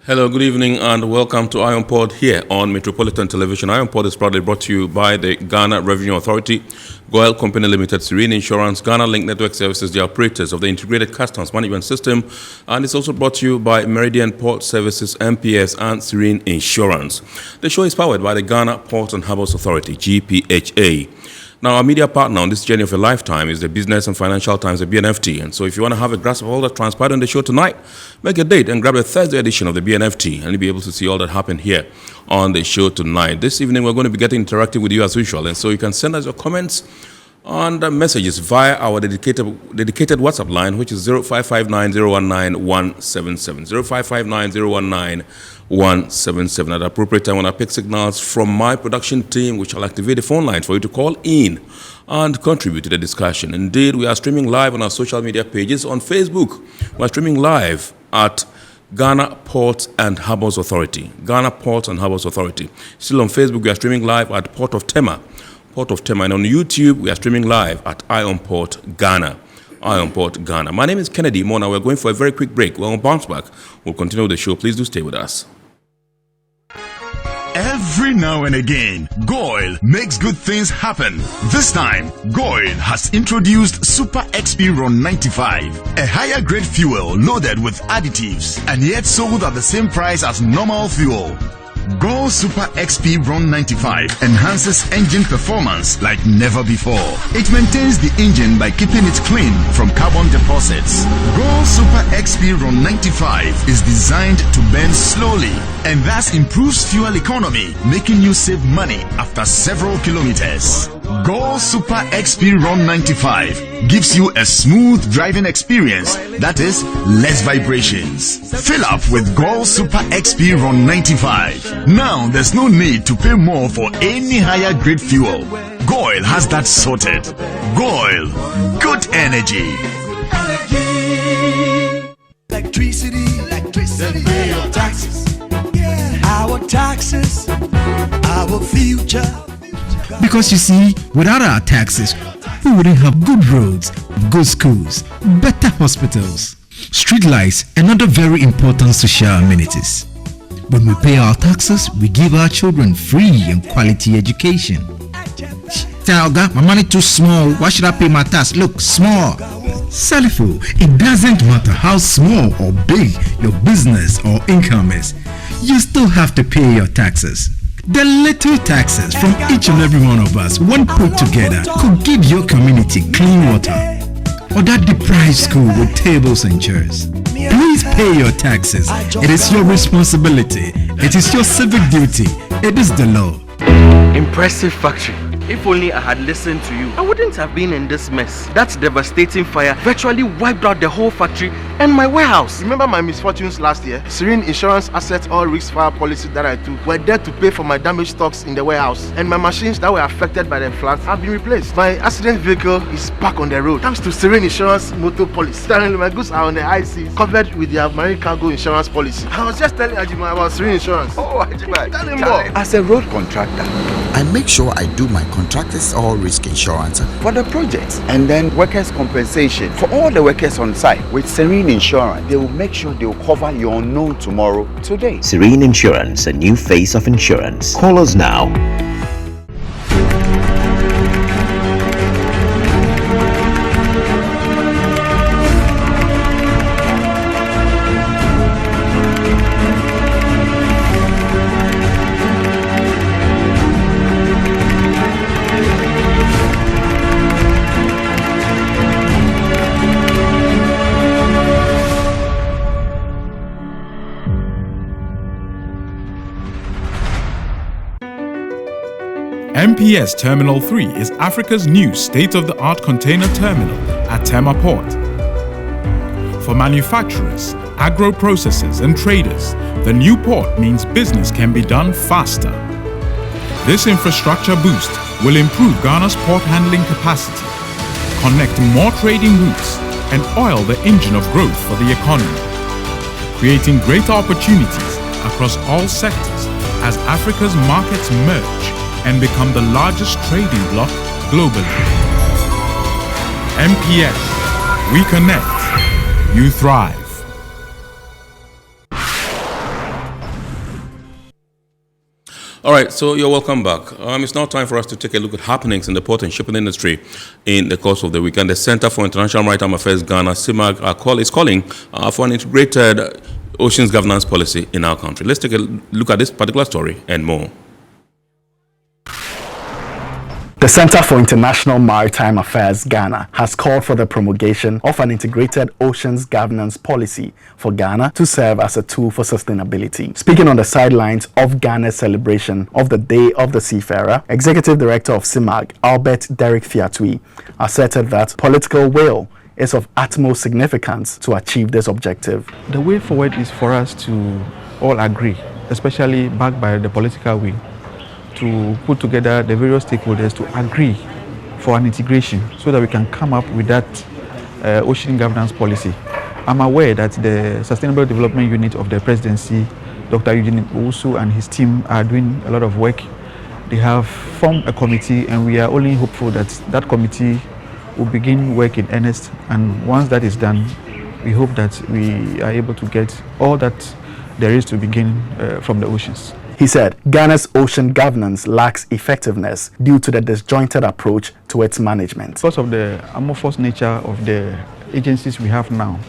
Hello, good evening, and welcome to Iron Pod here on Metropolitan Television. Iron Pod is proudly brought to you by the Ghana Revenue Authority, Goyle Company Limited, Serene Insurance, Ghana Link Network Services, the operators of the Integrated Customs Management System, and it's also brought to you by Meridian Port Services, MPS, and Serene Insurance. The show is powered by the Ghana Port and Harbours Authority, GPHA. Now, our media partner on this journey of a lifetime is the Business and Financial Times, the BNFT. And so if you want to have a grasp of all that transpired on the show tonight, make a date and grab the Thursday edition of the BNFT, and you'll be able to see all that happened here on the show tonight. This evening, we're going to be getting interactive with you as usual. And so you can send us your comments and messages via our dedicated WhatsApp line, which is 0559019177. 0559019177. At the appropriate time, when I pick signals from my production team, which I'll activate the phone lines for you to call in and contribute to the discussion. Indeed, we are streaming live on our social media pages. On Facebook, we're streaming live at Ghana Port and Harbours Authority. Ghana Port and Harbours Authority. Still on Facebook, we are streaming live at Port of Tema. And on YouTube, we are streaming live at Iron Port Ghana. My name is Kennedy Mona. We're going for a very quick break. When we bounce back, we'll continue the show. Please do stay with us. Every now and again, Goyle makes good things happen. This time, Goyle has introduced Super XP Ron 95, a higher grade fuel loaded with additives and yet sold at the same price as normal fuel. Goyle Super XP Ron 95 enhances engine performance like never before. It maintains the engine by keeping it clean from carbon deposits. Goyle Super XP Ron 95 is designed to burn slowly and thus improves fuel economy, making you save money after several kilometers. Goyle Super XP Ron 95 gives you a smooth driving experience, that is, less vibrations. Fill up with Goyle Super XP Ron 95. Now there's no need to pay more for any higher grade fuel. Goyle has that sorted. Goyle, good energy. Electricity, then pay your taxes. Our taxes, our future. Because you see, without our taxes, we wouldn't have good roads, good schools, better hospitals, street lights, and other very important social amenities. When we pay our taxes, we give our children free and quality education. Talga, my money too small. Why should I pay my tax? Look, small. Salifo, it doesn't matter how small or big your business or income is. You still have to pay your taxes. The little taxes from each and every one of us, when put together, could give your community clean water or that deprived school with tables and chairs. Please pay your taxes. It is your responsibility. It is your civic duty. It is the law. Impressive factory. If only I had listened to you, I wouldn't have been in this mess. That devastating fire virtually wiped out the whole factory and my warehouse. Remember my misfortunes last year? Serene Insurance Asset All Risk Fire policy that I took were there to pay for my damaged stocks in the warehouse, and my machines that were affected by the floods have been replaced. My accident vehicle is back on the road thanks to Serene Insurance motor policy. Currently, my goods are on the IC covered with their marine cargo insurance policy. I was just telling Ajima about Serene Insurance. Oh, Ajima, tell him more. As a road contractor, I make sure I do my contractors all risk insurance for the project and then workers' compensation for all the workers on site. With Serene Insurance, they will make sure they will cover your unknown tomorrow today. Serene Insurance, a new face of insurance. Call us now. Mps Terminal 3 is Africa's new state-of-the-art container terminal at Tema Port. For manufacturers, agro-processors and traders, the new port means business can be done faster. This infrastructure boost will improve Ghana's port handling capacity, connect more trading routes, and oil the engine of growth for the economy, creating greater opportunities across all sectors as Africa's markets merge and become the largest trading bloc globally. MPS, we connect, you thrive. All right, so you're welcome back. It's now time for us to take a look at happenings in the port and shipping industry in the course of the weekend. The Center for International Maritime Affairs, Ghana, CIMAG, is calling for an integrated oceans governance policy in our country. Let's take a look at this particular story and more. The Center for International Maritime Affairs, Ghana, has called for the promulgation of an integrated oceans governance policy for Ghana to serve as a tool for sustainability. Speaking on the sidelines of Ghana's celebration of the Day of the Seafarer, Executive Director of CIMAG, Albert Derek Fiatui, asserted that political will is of utmost significance to achieve this objective. The way forward is for us to all agree, especially backed by the political will, to put together the various stakeholders to agree for an integration so that we can come up with that ocean governance policy. I'm aware that the Sustainable Development Unit of the Presidency, Dr. Eugene Owusu and his team are doing a lot of work. They have formed a committee and we are only hopeful that that committee will begin work in earnest, and once that is done, we hope that we are able to get all that there is to begin from the oceans. He said Ghana's ocean governance lacks effectiveness due to the disjointed approach to its management. Because of the amorphous nature of the agencies we have now,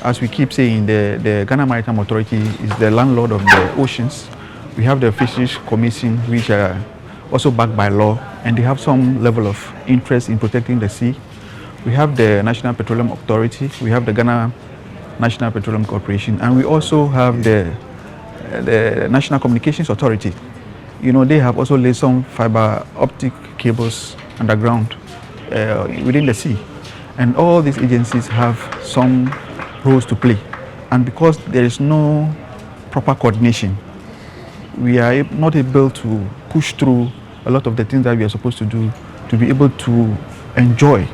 as we keep saying, the Ghana Maritime Authority is the landlord of the oceans. We have the Fisheries Commission, which are also backed by law, and they have some level of interest in protecting the sea. We have the National Petroleum Authority, we have the Ghana National Petroleum Corporation, and we also have the National Communications Authority. You know, they have also laid some fiber optic cables underground within the sea. And all these agencies have some roles to play. And because there is no proper coordination, we are not able to push through a lot of the things that we are supposed to do to be able to enjoy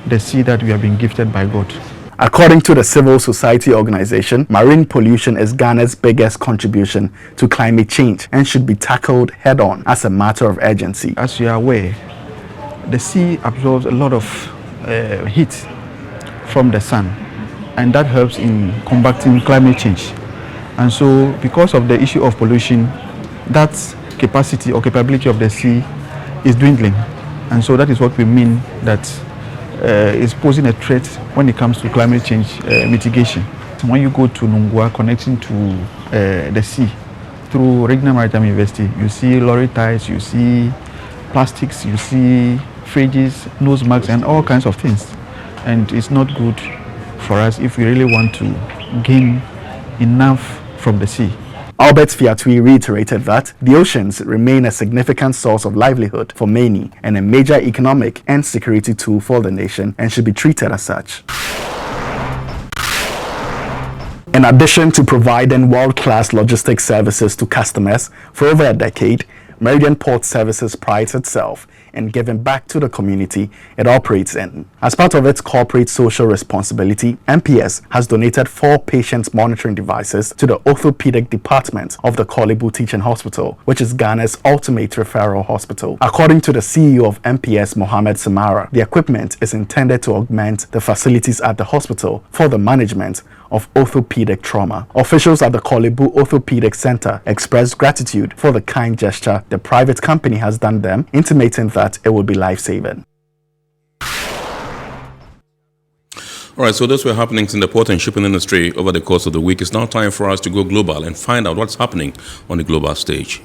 the sea that we have been gifted by God. According to the civil society organization, marine pollution is Ghana's biggest contribution to climate change and should be tackled head-on as a matter of urgency. As you are aware, the sea absorbs a lot of heat from the sun, and that helps in combating climate change. And so, because of the issue of pollution, that capacity or capability of the sea is dwindling. And so that is what we mean that is posing a threat when it comes to climate change mitigation. When you go to Nungua, connecting to the sea through Regional Maritime University, you see lorry ties, you see plastics, you see fridges, nose marks, and all kinds of things. And it's not good for us if we really want to gain enough from the sea. Albert Fiatui reiterated that the oceans remain a significant source of livelihood for many and a major economic and security tool for the nation and should be treated as such. In addition to providing world-class logistics services to customers for over a decade, Meridian Port Services prides itself in giving back to the community it operates in. As part of its corporate social responsibility, MPS has donated 4 patient monitoring devices to the orthopedic department of the KORLE-BU Teaching Hospital, which is Ghana's ultimate referral hospital. According to the CEO of MPS, Mohammed Samara, the equipment is intended to augment the facilities at the hospital for the management of orthopedic trauma. Officials at the KORLE-BU Orthopedic Center expressed gratitude for the kind gesture the private company has done them, intimating that it will be life-saving. All right, so those were happenings in the port and shipping industry over the course of the week. It's now time for us to go global and find out what's happening on the global stage.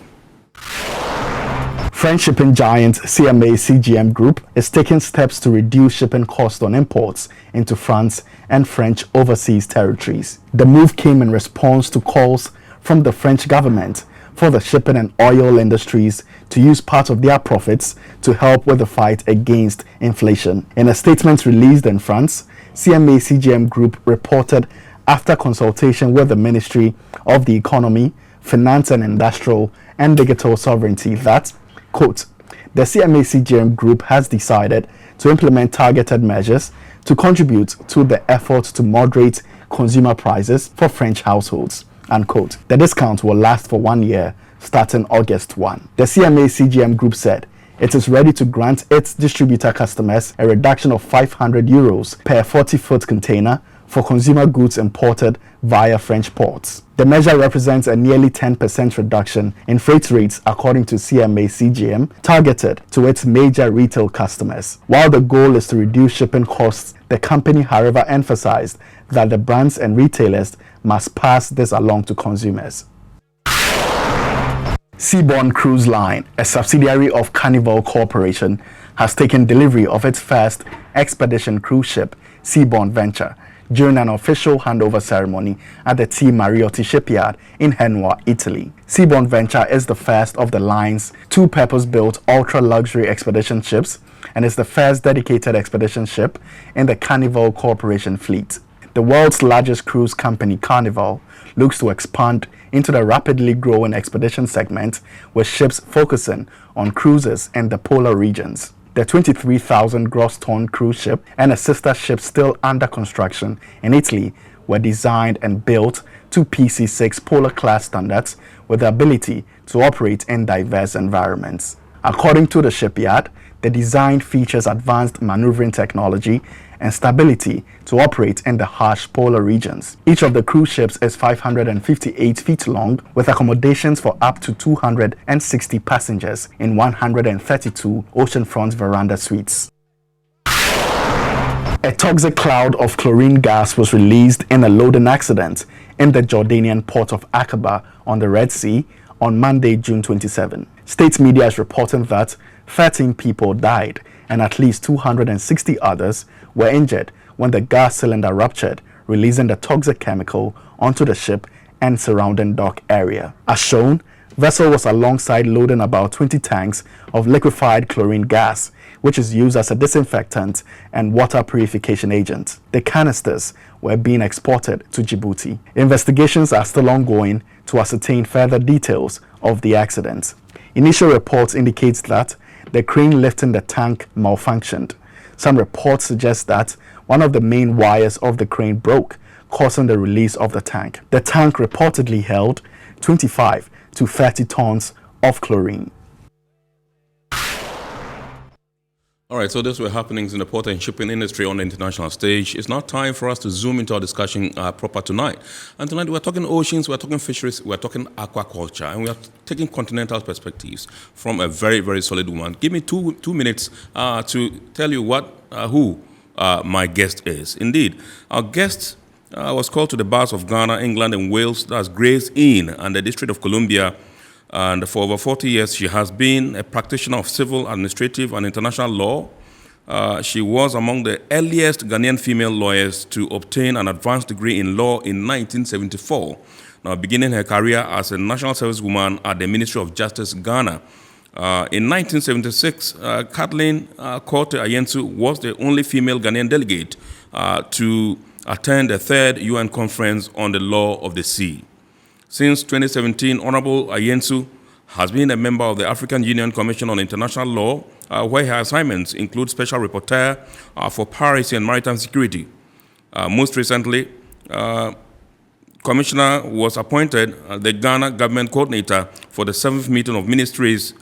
French shipping giant CIMAG Group is taking steps to reduce shipping costs on imports into France and French overseas territories. The move came in response to calls from the French government for the shipping and oil industries to use part of their profits to help with the fight against inflation. In a statement released in France, CIMAG Group reported after consultation with the Ministry of the Economy, Finance and Industrial and Digital Sovereignty that, quote, the CIMAG Group has decided to implement targeted measures to contribute to the effort to moderate consumer prices for French households, unquote. The discount will last for 1 year, starting August 1. The CIMAG Group said it is ready to grant its distributor customers a reduction of €500 per 40-foot container for consumer goods imported via French ports. The measure represents a nearly 10% reduction in freight rates according to CIMAG, targeted to its major retail customers. While the goal is to reduce shipping costs, the company, however, emphasized that the brands and retailers must pass this along to consumers. Seabourn Cruise Line, a subsidiary of Carnival Corporation, has taken delivery of its first expedition cruise ship, Seabourn Venture, during an official handover ceremony at the Tema shipyard in Genoa, Italy. Seabourn Venture is the first of the line's two purpose-built ultra-luxury expedition ships and is the first dedicated expedition ship in the Carnival Corporation fleet. The world's largest cruise company, Carnival, looks to expand into the rapidly growing expedition segment, with ships focusing on cruises in the polar regions. The 23,000 gross ton cruise ship and a sister ship still under construction in Italy were designed and built to PC6 polar class standards with the ability to operate in diverse environments. According to the shipyard, the design features advanced maneuvering technology and stability to operate in the harsh polar regions. Each of the cruise ships is 558 feet long, with accommodations for up to 260 passengers in 132 oceanfront veranda suites. A toxic cloud of chlorine gas was released in a loading accident in the Jordanian port of Aqaba on the Red Sea on Monday, June 27. State media is reporting that 13 people died and at least 260 others were injured when the gas cylinder ruptured, releasing the toxic chemical onto the ship and surrounding dock area. As shown, vessel was alongside loading about 20 tanks of liquefied chlorine gas, which is used as a disinfectant and water purification agent. The canisters were being exported to Djibouti. Investigations are still ongoing to ascertain further details of the accident. Initial reports indicate that the crane lifting the tank malfunctioned. Some reports suggest that one of the main wires of the crane broke, causing the release of the tank. The tank reportedly held 25 to 30 tons of chlorine. All right, so these were happenings in the port and shipping industry on the international stage. It's now time for us to zoom into our discussion proper tonight. And tonight we're talking oceans, we're talking fisheries, we're talking aquaculture, and we are taking continental perspectives from a very, very solid woman. Give me two minutes to tell you who my guest is. Indeed, our guest was called to the bars of Ghana, England, and Wales, that's Gray's Inn, and the District of Columbia. And for over 40 years, she has been a practitioner of civil, administrative, and international law. She was among the earliest Ghanaian female lawyers to obtain an advanced degree in law in 1974, now beginning her career as a national service woman at the Ministry of Justice, Ghana. In 1976, Kathleen Korte Ayensu was the only female Ghanaian delegate to attend the third UN Conference on the Law of the Sea. Since 2017, Honorable Ayensu has been a member of the African Union Commission on International Law, where her assignments include Special Rapporteur for Piracy and Maritime Security. Most recently, Commissioner was appointed the Ghana Government Coordinator for the 7th meeting of Ministers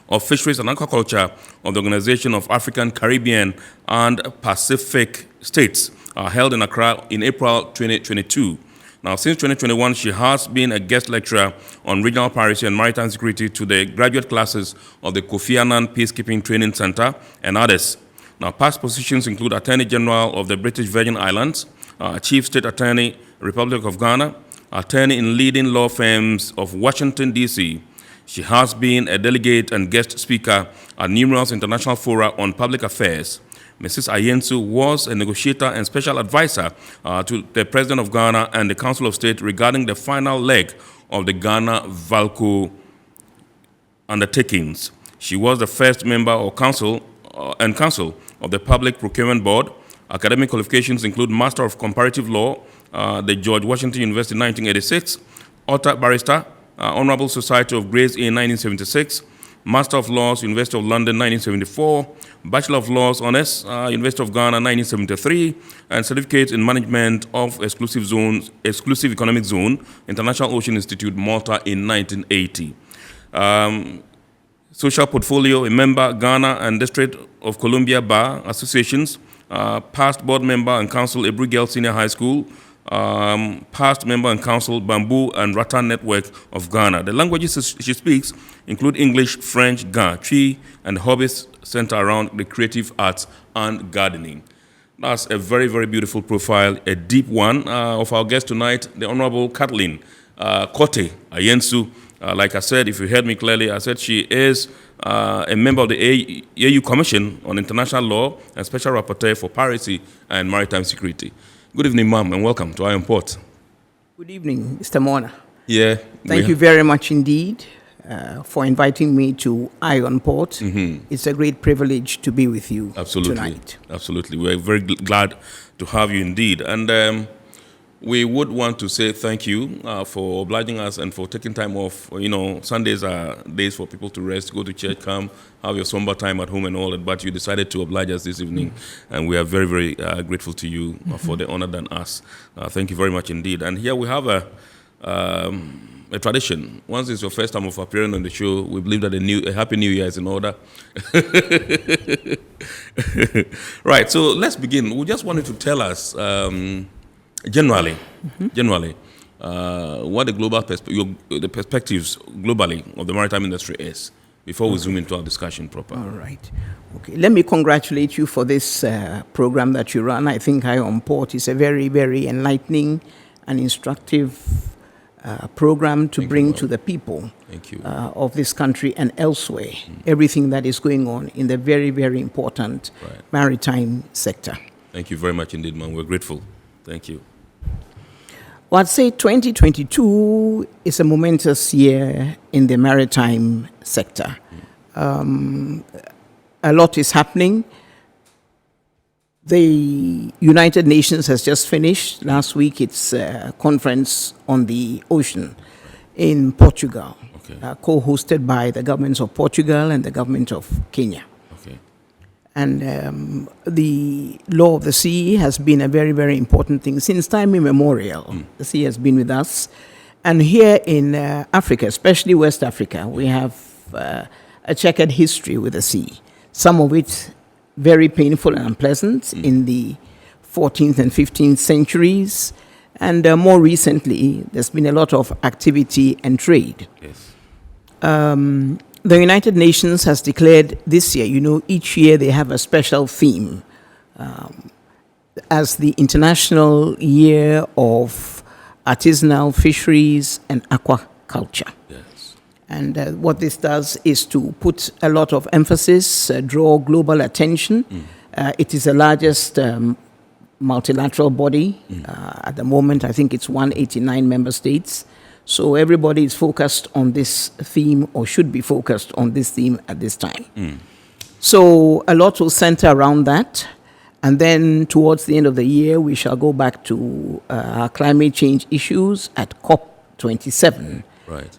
of Fisheries and Aquaculture of the Organization of African, Caribbean, and Pacific States, held in Accra in April 2022. Now, since 2021, she has been a guest lecturer on regional piracy and maritime security to the graduate classes of the Kofi Annan Peacekeeping Training Center and others. Now, past positions include Attorney General of the British Virgin Islands, Chief State Attorney, Republic of Ghana, attorney in leading law firms of Washington, D.C. She has been a delegate and guest speaker at numerous international fora on public affairs. Mrs. Ayensu was a negotiator and special advisor to the President of Ghana and the Council of State regarding the final leg of the Ghana-Valco undertakings. She was the first member of council of the Public Procurement Board. Academic qualifications include Master of Comparative Law, the George Washington University 1986, author barrister, Honorable Society of Gray's Inn 1976, Master of Laws, University of London 1974, Bachelor of Laws, Honours, University of Ghana 1973, and Certificate in Management of Exclusive Economic Zone, International Ocean Institute, Malta in 1980. Social portfolio, a member, Ghana and District of Columbia Bar Associations, past board member and council, Ebrigel Senior High School, past member and council, Bamboo and Rattan Network of Ghana. The languages she speaks include English, French, Ga, Twi, and hobbies centered around the creative arts and gardening. That's a very, very beautiful profile, a deep one of our guest tonight, the Honorable Kathleen Kote Ayensu. Like I said, if you heard me clearly, I said she is a member of the AU Commission on International Law and Special Rapporteur for Piracy and Maritime Security. Good evening, ma'am, and welcome to Iron Port. Good evening, Mr. Mona. Yeah. Thank you very much indeed for inviting me to Iron Port. Mm-hmm. It's a great privilege to be with you Absolutely. tonight. Absolutely. We're very glad to have you indeed. And we would want to say thank you for obliging us and for taking time off. You know, Sundays are days for people to rest, go to church, come, have your somber time at home and all that. But you decided to oblige us this evening. And we are very, very grateful to you for the honor done us. Thank you very much indeed. And here we have a tradition. Once it's your first time of appearing on the show, we believe that a Happy New Year is in order. Right, so let's begin. We just wanted to tell us, generally, what the global the perspectives globally of the maritime industry is, before we zoom into our discussion proper. All right. Okay. Let me congratulate you for this program that you run. I think Iron Port is a very, very enlightening and instructive program to bring to the people of this country and elsewhere everything that is going on in the very, very important maritime sector. Thank you very much indeed, man. We're grateful. Thank you. Well, I'd say 2022 is a momentous year in the maritime sector. A lot is happening. The United Nations has just finished last week its conference on the ocean in Portugal, co-hosted by the governments of Portugal and the government of Kenya. And the law of the sea has been a very, very important thing since time immemorial. The sea has been with us. And here in Africa, especially West Africa, we have a checkered history with the sea. Some of it very painful and unpleasant in the 14th and 15th centuries. And more recently, there's been a lot of activity and trade. The United Nations has declared this year, you know, each year they have a special theme as the International Year of Artisanal Fisheries and Aquaculture. And what this does is to put a lot of emphasis, draw global attention. It is the largest multilateral body. At the moment, I think it's 189 member states. So everybody is focused on this theme, or should be focused on this theme at this time. So a lot will center around that. And then towards the end of the year, we shall go back to our climate change issues at COP27.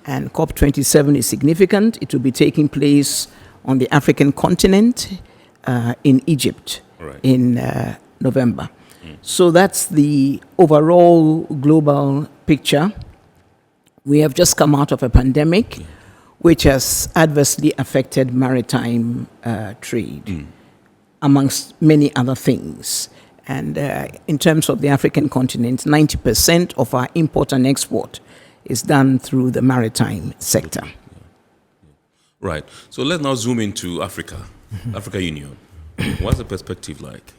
And COP27 is significant. It will be taking place on the African continent in Egypt in November. So that's the overall global picture. We have just come out of a pandemic which has adversely affected maritime trade, amongst many other things. And in terms of the African continent, 90% of our import and export is done through the maritime sector. Right. So let's now zoom into Africa, Africa Union. What's the perspective like?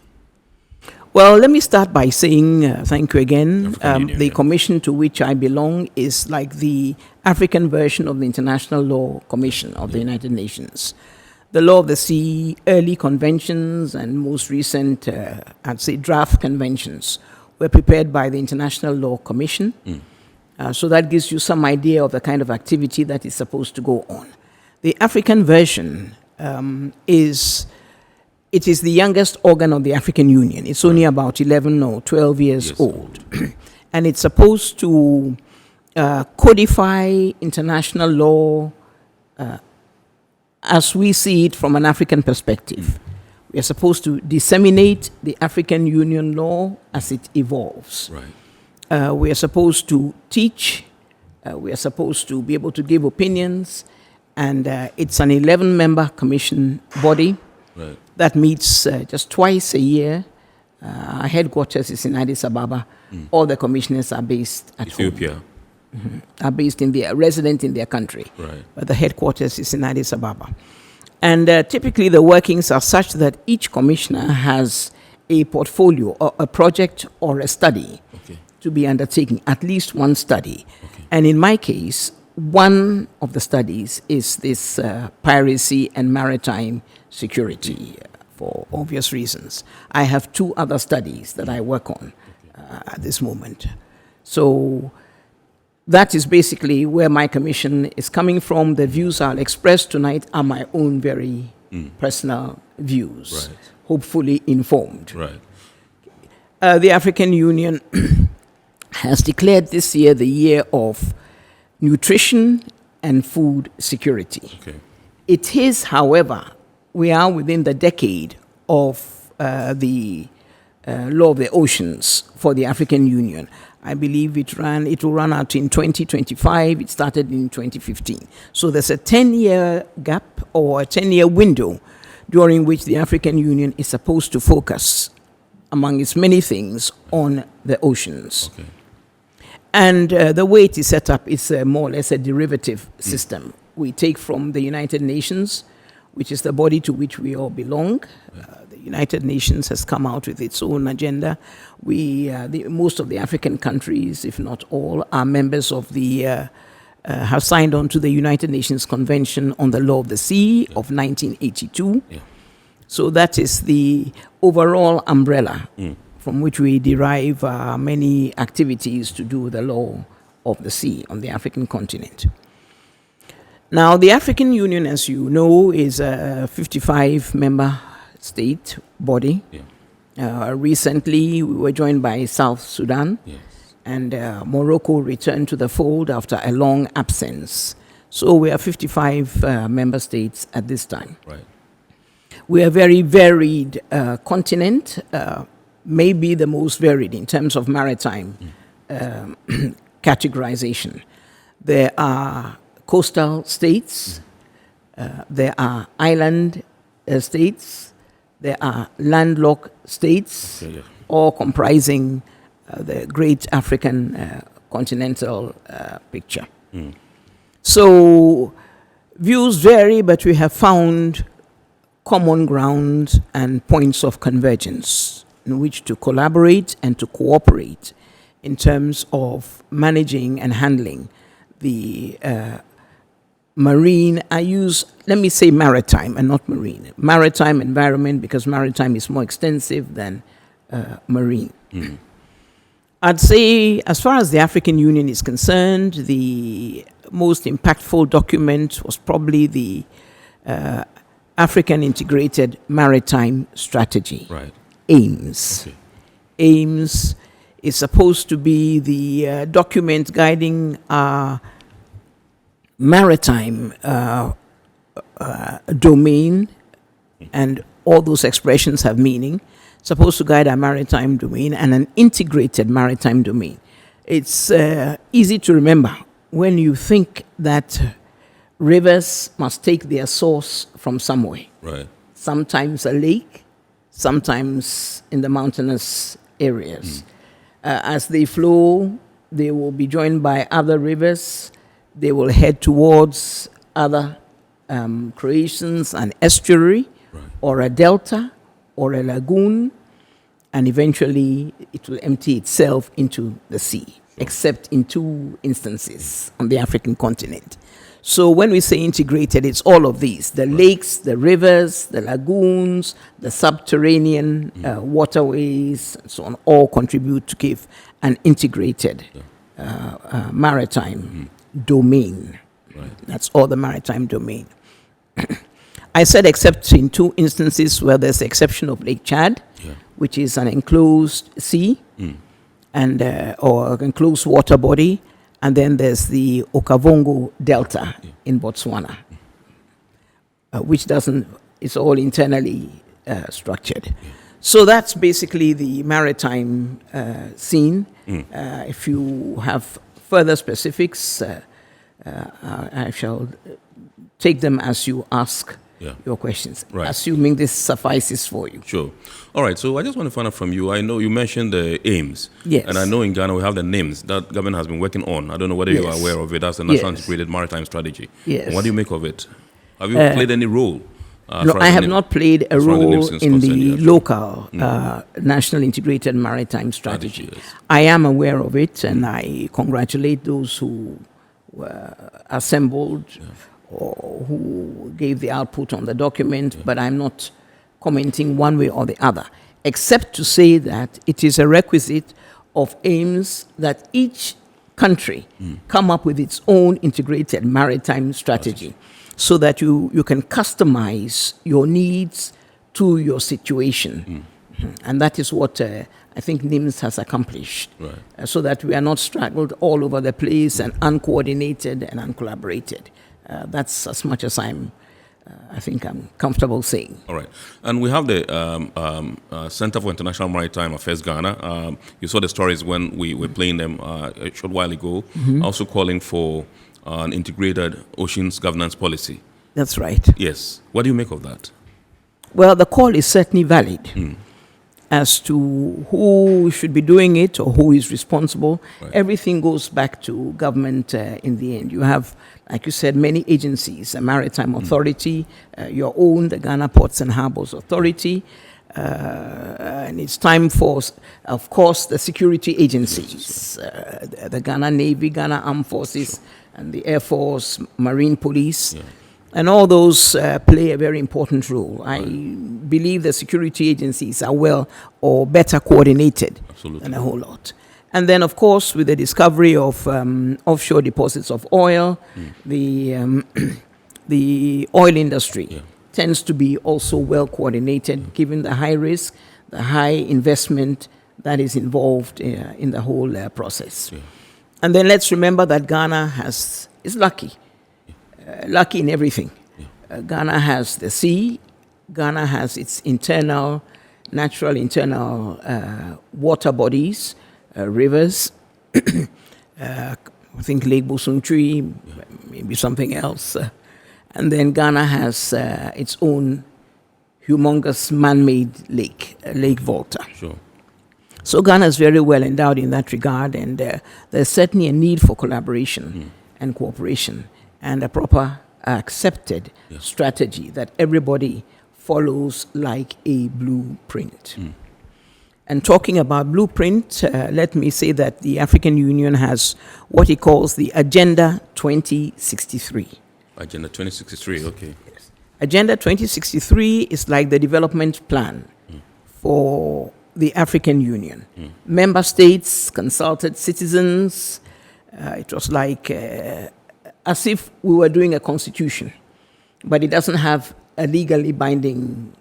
Well, let me start by saying thank you again. The commission to which I belong is like the African version of the International Law Commission of the United Nations. The law of the sea, early conventions, and most recent, I'd say, draft conventions were prepared by the International Law Commission. So that gives you some idea of the kind of activity that is supposed to go on. The African version is the youngest organ of the African Union. It's only about 11 or 12 years old. And it's supposed to codify international law as we see it from an African perspective. We are supposed to disseminate the African Union law as it evolves. We are supposed to teach. We are supposed to be able to give opinions. And it's an 11-member commission body that meets just twice a year. Our headquarters is in Addis Ababa. All the commissioners are based at Ethiopia. home. Are based in their resident in their country. Right. But the headquarters is in Addis Ababa. And typically the workings are such that each commissioner has a portfolio or a project or a study to be undertaken, at least one study. And in my case, one of the studies is this piracy and maritime security for obvious reasons. I have 2 other studies that I work on at this moment. So that is basically where my commission is coming from. The views I'll express tonight are my own very personal views, hopefully informed. Right. The African Union has declared this year the year of nutrition and food security. It is, however, we are within the decade of the Law of the Oceans for the African Union. I believe it will run out in 2025. It started in 2015. So there's a 10-year gap or a 10-year window during which the African Union is supposed to focus, among its many things, on the oceans. And the way it is set up is more or less a derivative system. We take from the United Nations, which is the body to which we all belong. The United Nations has come out with its own agenda. Most of the African countries, if not all, are members of have signed on to the United Nations Convention on the Law of the Sea of 1982. So that is the overall umbrella from which we derive many activities to do with the law of the sea on the African continent. Now, the African Union, as you know, is a 55-member state body. Recently, we were joined by South Sudan, and Morocco returned to the fold after a long absence. So we are 55 member states at this time. We are a very varied continent, maybe the most varied in terms of maritime categorization. There are coastal states, there are island states, there are landlocked states, all comprising the great African continental picture. So views vary, but we have found common ground and points of convergence in which to collaborate and to cooperate in terms of managing and handling the marine, let me say maritime and not marine. Maritime environment, because maritime is more extensive than marine. I'd say, as far as the African Union is concerned, the most impactful document was probably the African Integrated Maritime Strategy, AIMS. AIMS is supposed to be the document guiding our maritime domain, and all those expressions have meaning. Supposed to guide our maritime domain and an integrated maritime domain. It's easy to remember when you think that rivers must take their source from somewhere. Sometimes a lake, sometimes in the mountainous areas. As they flow, they will be joined by other rivers. They will head towards other creations, an estuary, or a delta, or a lagoon, and eventually it will empty itself into the sea, except in 2 instances on the African continent. So when we say integrated, it's all of these: the lakes, the rivers, the lagoons, the subterranean waterways, and so on, all contribute to give an integrated maritime domain. That's all the maritime domain. I said except in 2 instances where there's the exception of Lake Chad, which is an enclosed sea and or enclosed water body, and then there's the Okavango Delta in Botswana, which it's all internally structured. So that's basically the maritime scene. If you have further specifics, I shall take them as you ask your questions, Right. assuming this suffices for you. Sure. All right. So I just want to find out from you. I know you mentioned the aims. Yes. And I know in Ghana we have the NIMS that government has been working on. I don't know whether you are Yes. aware of it. That's the National Yes. Integrated Maritime Strategy. Yes. What do you make of it? Have you played any role? No, I have not played a as far as the role NIMS is in concerned, the yeah. local National Integrated Maritime Strategy. Yes. I am aware of it, and I congratulate those who were assembled or who gave the output on the document, but I'm not commenting one way or the other, except to say that it is a requisite of aims that each country come up with its own integrated maritime strategy so that you can customize your needs to your situation. And that is what I think NIMS has accomplished, so that we are not straggled all over the place and uncoordinated and uncollaborated. That's as much as I think I'm comfortable saying. All right. And we have the Center for International Maritime Affairs Ghana. You saw the stories when we were playing them a short while ago, also calling for an integrated oceans governance policy. That's right. Yes. What do you make of that? Well, the call is certainly valid. As to who should be doing it or who is responsible, everything goes back to government in the end. You have, like you said, many agencies, a Maritime Authority, your own, the Ghana Ports and Harbors Authority, and it's time for, of course, the security agencies, the Ghana Navy, Ghana Armed Forces, and the Air Force, Marine Police. And all those play a very important role. I believe the security agencies are well or better coordinated than a whole lot. And then, of course, with the discovery of offshore deposits of oil, the oil industry tends to be also well coordinated, given the high risk, the high investment that is involved in the whole process. And then let's remember that Ghana is lucky. Lucky in everything. Ghana has the sea. Ghana has its natural internal water bodies, rivers. I think Lake Bosuntri, maybe something else. And then Ghana has its own humongous man-made lake, Lake Volta. Sure. So Ghana is very well endowed in that regard, and there's certainly a need for collaboration and cooperation, and a proper accepted strategy that everybody follows like a blueprint. And talking about blueprint, let me say that the African Union has what it calls the Agenda 2063. Agenda 2063, okay. Yes. Agenda 2063 is like the development plan for the African Union. Member states consulted citizens. It was like as if we were doing a constitution, but it doesn't have a legally binding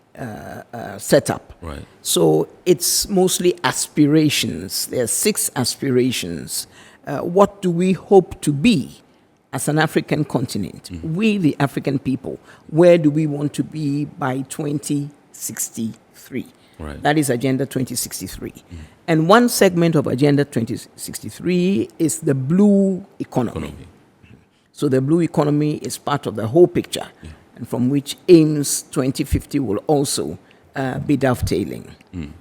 setup. Right. So it's mostly aspirations. There are 6 aspirations. What do we hope to be as an African continent? We, the African people, where do we want to be by 2063? Right. That is Agenda 2063. And one segment of Agenda 2063 is the blue economy. So the blue economy is part of the whole picture, and from which aims 2050 will also be dovetailing. And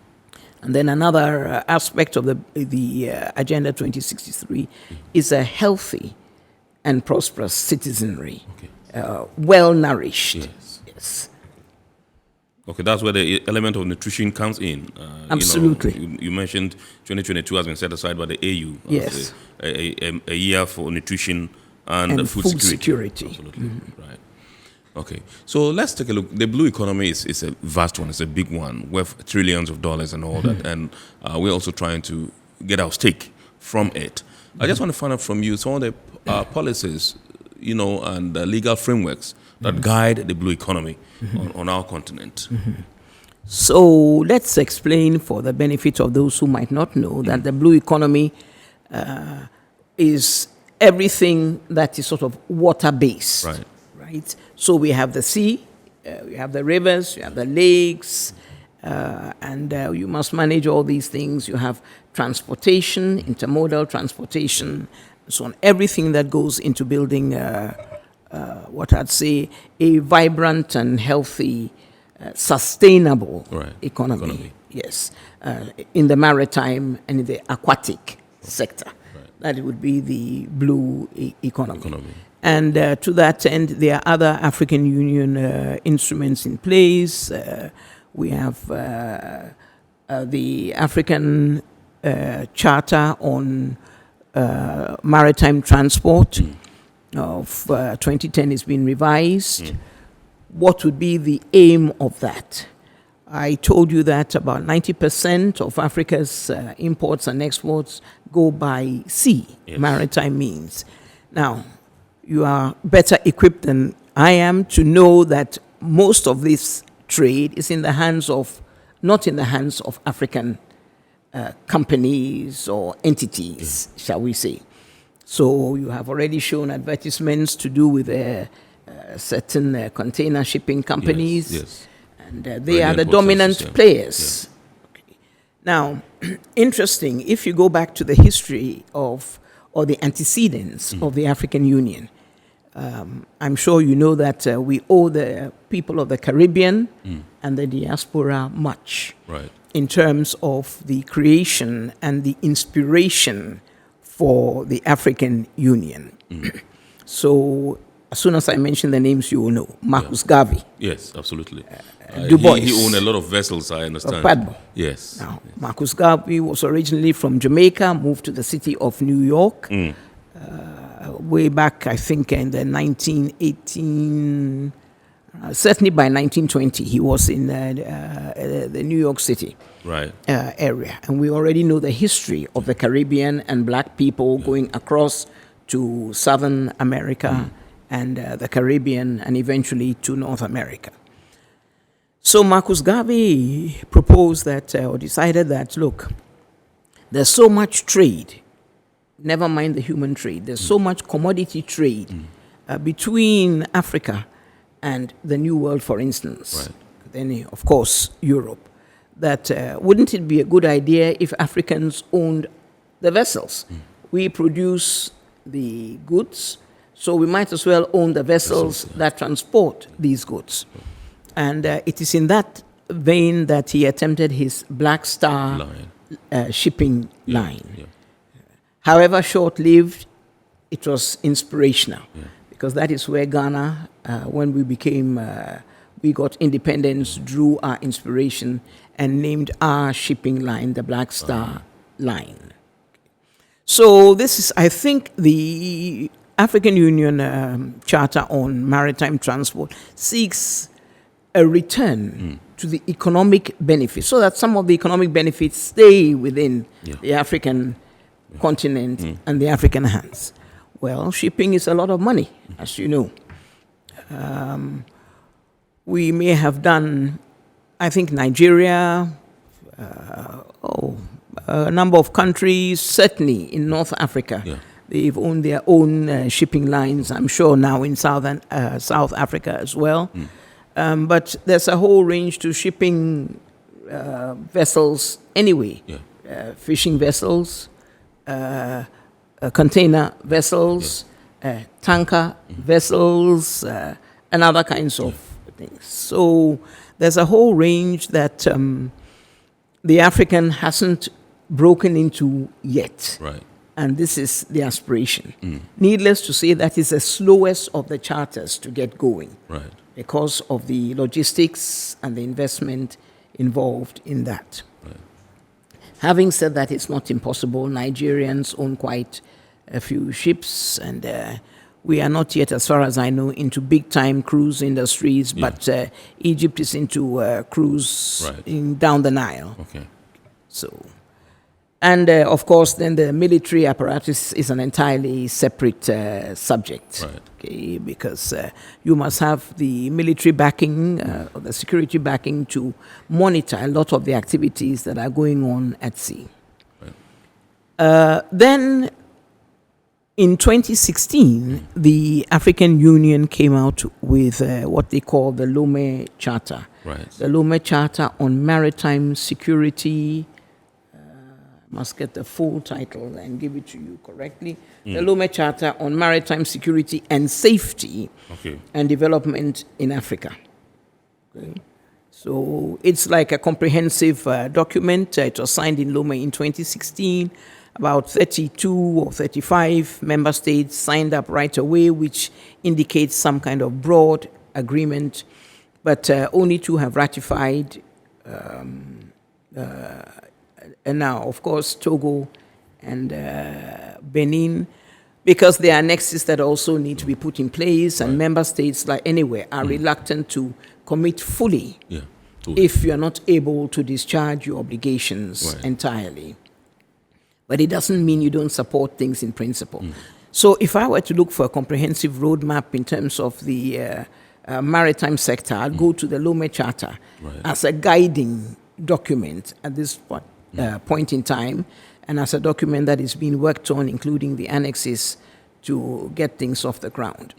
then another aspect of the Agenda 2063 is a healthy and prosperous citizenry, well-nourished. Yes. Okay, that's where the element of nutrition comes in. Absolutely. You mentioned 2022 has been set aside by the AU as a year for nutrition and food security. Absolutely, right. Okay, so let's take a look. The blue economy is a vast one. It's a big one, worth trillions of dollars and all that. And we're also trying to get our stake from it. I just want to find out from you some of the policies, and legal frameworks that guide the blue economy on our continent. So let's explain for the benefit of those who might not know that the blue economy is everything that is sort of water-based. Right? So we have the sea, we have the rivers, you have the lakes, and you must manage all these things. You have transportation, intermodal transportation, so on, everything that goes into building what I'd say, a vibrant and healthy, sustainable economy. Yes, in the maritime and in the aquatic sector. That would be the blue economy. And to that end, there are other African Union instruments in place. We have the African Charter on Maritime Transport of 2010 has been revised. What would be the aim of that? I told you that about 90% of Africa's imports and exports go by sea, maritime means. Now, you are better equipped than I am to know that most of this trade is not in the hands of African companies or entities, shall we say. So you have already shown advertisements to do with certain container shipping companies, and they are the dominant players. Okay. Now, interesting, if you go back to the history or the antecedents of the African Union, I'm sure you know that we owe the people of the Caribbean and the diaspora much in terms of the creation and the inspiration for the African Union. So as soon as I mention the names, you will know. Marcus Garvey. Yes, absolutely. Du Bois. He owned a lot of vessels, I understand. Padbo. Yes. Now, Marcus Garvey was originally from Jamaica, moved to the city of New York. Way back, I think, in the 1918, certainly by 1920, he was in the New York City area. And we already know the history of the Caribbean and black people going across to Southern America and the Caribbean and eventually to North America. So Marcus Garvey proposed that, or decided that, look, there's so much trade, never mind the human trade, there's so much commodity trade between Africa and the New World, for instance, then of course Europe, that wouldn't it be a good idea if Africans owned the vessels? We produce the goods, so we might as well own the vessels that transport these goods. And it is in that vein that he attempted his Black Star shipping line. However short-lived, it was inspirational, because that is where Ghana, when we got independence, drew our inspiration and named our shipping line the Black Star Line. So this is, I think, the African Union Charter on Maritime Transport seeks a return to the economic benefits, so that some of the economic benefits stay within the African continent and the African hands. Well, shipping is a lot of money, as you know. We may have done, I think, Nigeria, a number of countries, certainly in North Africa. They've owned their own shipping lines, I'm sure now in South Africa as well. But there's a whole range to shipping vessels anyway. Fishing vessels, container vessels, tanker vessels, and other kinds of things. So there's a whole range that the African hasn't broken into yet. And this is the aspiration. Needless to say, that is the slowest of the charters to get going. Because of the logistics and the investment involved in that. Having said that, it's not impossible. Nigerians own quite a few ships, and we are not yet, as far as I know, into big-time cruise industries, but Egypt is into cruise down the Nile. So, and of course, then the military apparatus is an entirely separate subject. Okay, because you must have the military backing, or the security backing to monitor a lot of the activities that are going on at sea. Then, in 2016, the African Union came out with what they call the Lome Charter. The Lome Charter on Maritime Security, must get the full title and give it to you correctly. The Lome Charter on Maritime Security and Safety and Development in Africa. Okay. So it's like a comprehensive document. It was signed in Lome in 2016. About 32 or 35 member states signed up right away, which indicates some kind of broad agreement, but only 2 have ratified. And now, of course, Togo and Benin, because there are annexes that also need to be put in place, and member states, like anywhere, are reluctant to commit fully if you are not able to discharge your obligations entirely. But it doesn't mean you don't support things in principle. So if I were to look for a comprehensive roadmap in terms of the maritime sector, I'd go to the Lome Charter as a guiding document at this point in time, and as a document that is being worked on, including the annexes, to get things off the ground.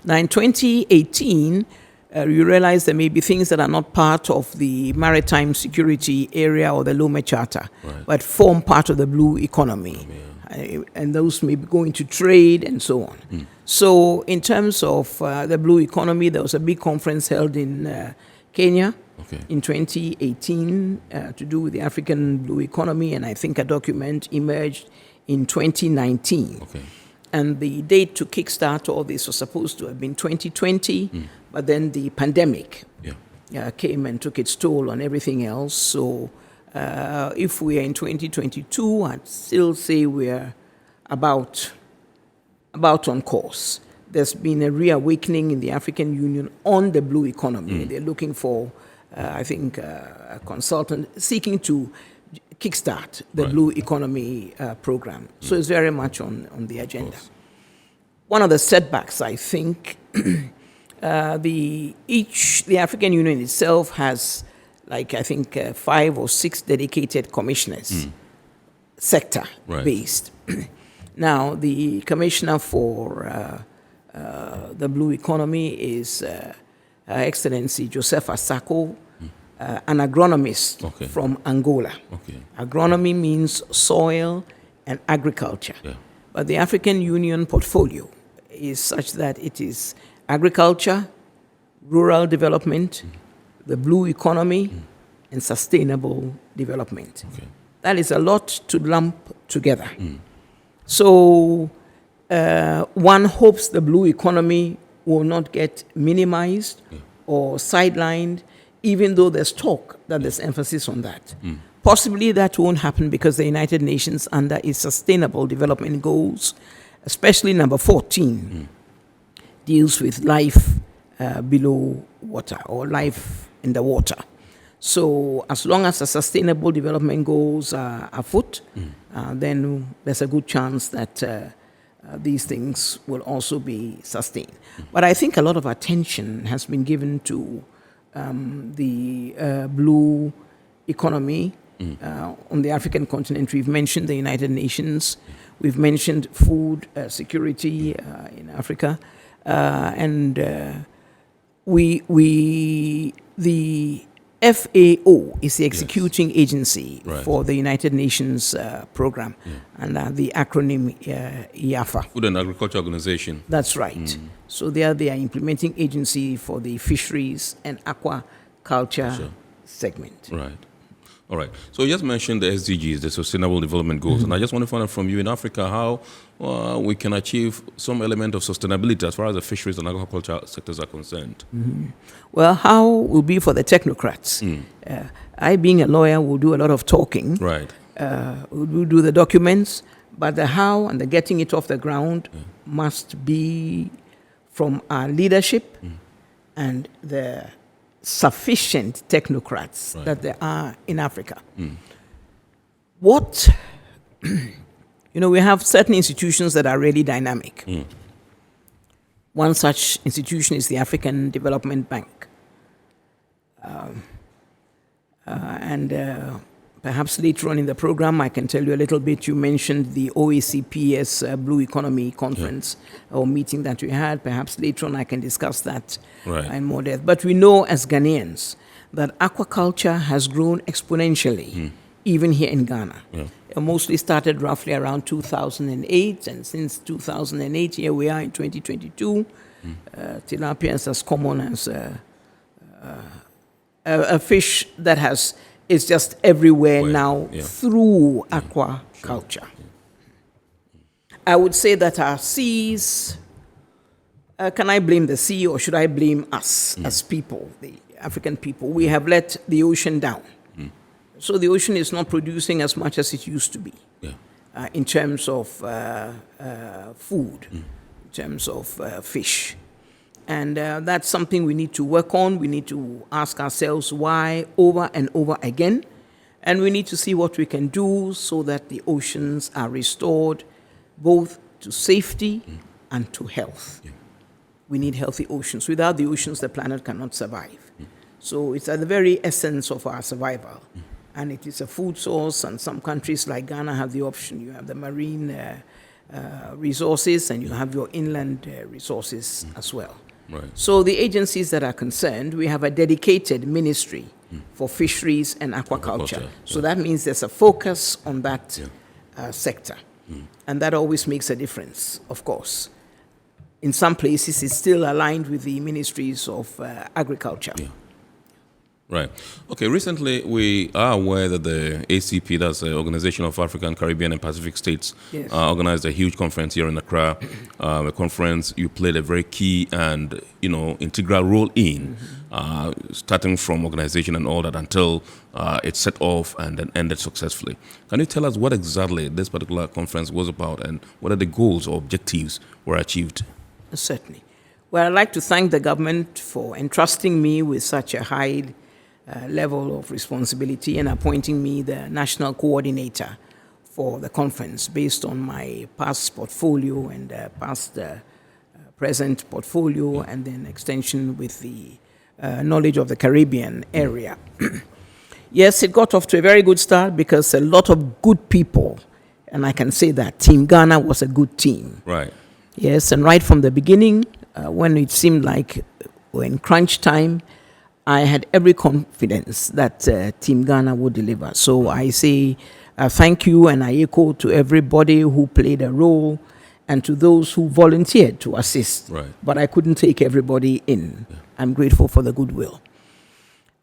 Now, in 2018, you realize there may be things that are not part of the maritime security area or the Lome Charter, but form part of the blue economy. And those may be going to trade and so on. So in terms of the blue economy, there was a big conference held in Kenya in 2018 to do with the African blue economy, and I think a document emerged in 2019. And the date to kickstart all this was supposed to have been 2020, but then the pandemic came and took its toll on everything else. So if we are in 2022, I'd still say we're about on course. There's been a reawakening in the African Union on the blue economy. They're looking for, I think, a consultant seeking to kickstart the blue economy program. So it's very much on the agenda. One of the setbacks, I think, the African Union itself has, like, I think 5 or 6 dedicated commissioners, sector-based. Now, the commissioner for the blue economy is Her Excellency Joseph Asako, an agronomist from Angola. Agronomy means soil and agriculture. But the African Union portfolio is such that it is agriculture, rural development, the blue economy, and sustainable development. That is a lot to lump together. So one hopes the blue economy will not get minimized or sidelined, even though there's talk that there's emphasis on that. Possibly that won't happen because the United Nations, under its Sustainable Development Goals, especially number 14, deals with life below water or life in the water. So as long as the Sustainable Development Goals are afoot, then there's a good chance that these things will also be sustained. But I think a lot of attention has been given to the blue economy on the African continent. We've mentioned the United Nations. We've mentioned food security in Africa. And the FAO is the executing agency for the United Nations program, and the acronym IAFA. Food and Agriculture Organization. That's right. So they are the implementing agency for the Fisheries and Aquaculture segment. Right. All right. So you just mentioned the SDGs, the Sustainable Development Goals, and I just want to find out from you in Africa how we can achieve some element of sustainability as far as the fisheries and agriculture sectors are concerned. Well, how will be for the technocrats. I, being a lawyer, will do a lot of talking. Right. We'll do the documents, but the how and the getting it off the ground must be from our leadership and the sufficient technocrats that there are in Africa. What, we have certain institutions that are really dynamic. One such institution is the African Development Bank. And perhaps later on in the program, I can tell you a little bit. You mentioned the OACPS Blue Economy Conference or meeting that we had. Perhaps later on I can discuss that in more depth. But we know as Ghanaians that aquaculture has grown exponentially even here in Ghana. Yeah. It mostly started roughly around 2008, and since 2008, here we are in 2022. Tilapia is as common as a fish that is just everywhere now through aquaculture. I would say that our seas, can I blame the sea or should I blame us as people, the African people? We have let the ocean down. So the ocean is not producing as much as it used to be in terms of food, in terms of fish. And that's something we need to work on. We need to ask ourselves why over and over again. And we need to see what we can do so that the oceans are restored both to safety and to health. We need healthy oceans. Without the oceans, the planet cannot survive. So it's at the very essence of our survival. And it is a food source, and some countries like Ghana have the option. You have the marine resources, and you have your inland resources as well. Right. So the agencies that are concerned, we have a dedicated ministry for fisheries and aquaculture. So that means there's a focus on that sector. And that always makes a difference, of course. In some places, it's still aligned with the ministries of agriculture. Right. Okay, recently we are aware that the ACP, that's the Organization of African, Caribbean and Pacific States, organized a huge conference here in Accra. A conference you played a very key and, integral role in, starting from organization and all that until it set off and then ended successfully. Can you tell us what exactly this particular conference was about and what are the goals or objectives were achieved? Certainly. Well, I'd like to thank the government for entrusting me with such a high level of responsibility and appointing me the national coordinator for the conference based on my past portfolio and present portfolio and then extension with the knowledge of the Caribbean area. Yes, it got off to a very good start because a lot of good people, and I can say that Team Ghana was a good team. Right. Yes, and right from the beginning, when it seemed like we're in crunch time, I had every confidence that Team Ghana would deliver. So I say thank you, and I echo to everybody who played a role and to those who volunteered to assist. Right. But I couldn't take everybody in. I'm grateful for the goodwill.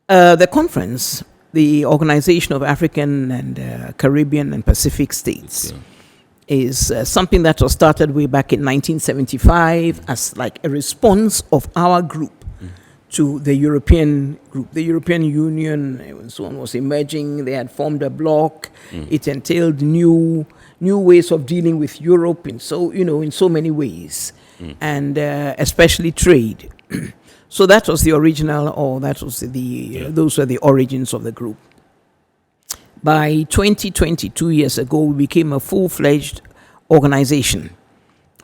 The conference, the Organization of African and Caribbean and Pacific States, is something that was started way back in 1975 as like a response of our group to the European group. The European Union and so on was emerging. They had formed a bloc. It entailed new ways of dealing with Europe in so many ways, and especially trade. So that was the original, or that was those were the origins of the group. By 2020, 2 years ago, we became a full-fledged organization.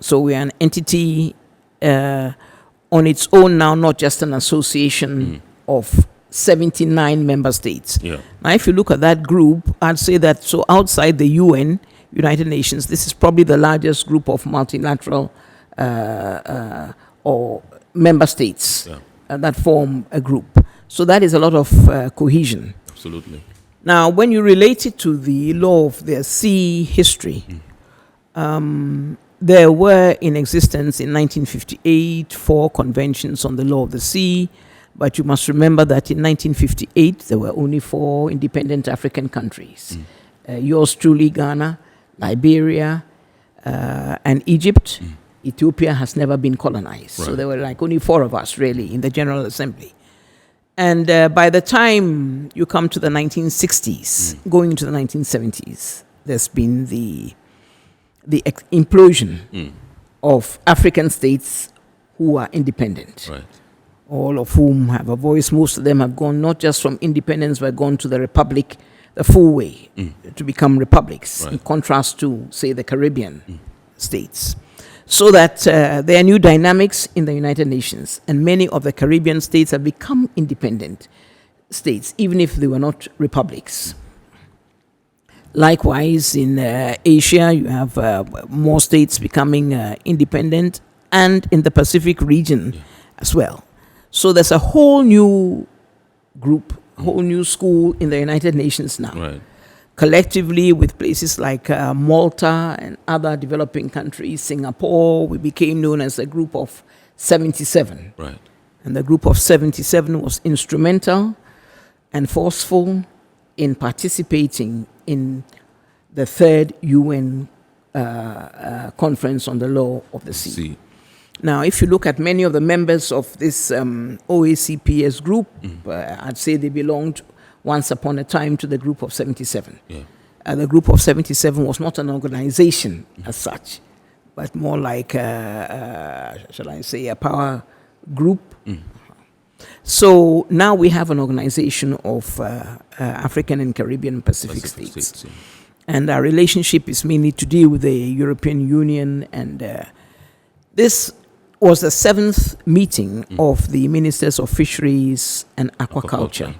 So we are an entity on its own now, not just an association of 79 member states. Yeah. Now, if you look at that group, I'd say that so outside the UN, United Nations, this is probably the largest group of multilateral or member states that form a group. So that is a lot of cohesion. Absolutely. Now, when you relate it to the law of the sea history, there were in existence in 1958 4 conventions on the law of the sea, but you must remember that in 1958 there were only 4 independent African countries. Yours truly, Ghana, Liberia, and Egypt. Ethiopia has never been colonized. Right. So there were like only 4 of us really in the General Assembly. And by the time you come to the 1960s, going into the 1970s, there's been the implosion of African states who are independent. Right. All of whom have a voice. Most of them have gone not just from independence, but gone to the republic the full way to become republics, in contrast to, say, the Caribbean states. So that there are new dynamics in the United Nations, and many of the Caribbean states have become independent states, even if they were not republics. Likewise, in Asia, you have more states becoming independent, and in the Pacific region as well. So there's a whole new group, whole new school in the United Nations now. Right. collectively with places like Malta and other developing countries, Singapore, we became known as a group of 77. Right. And the group of 77 was instrumental and forceful in participating in the third UN conference on the law of the sea. Now, if you look at many of the members of this OACPS group, I'd say they belonged once upon a time to the group of 77. Yeah. The group of 77 was not an organization as such, but more like, shall I say, a power group. So now we have an organization of African and Caribbean and Pacific states. And our relationship is mainly to deal with the European Union. And this was the 7th meeting of the Ministers of Fisheries and Aquaculture.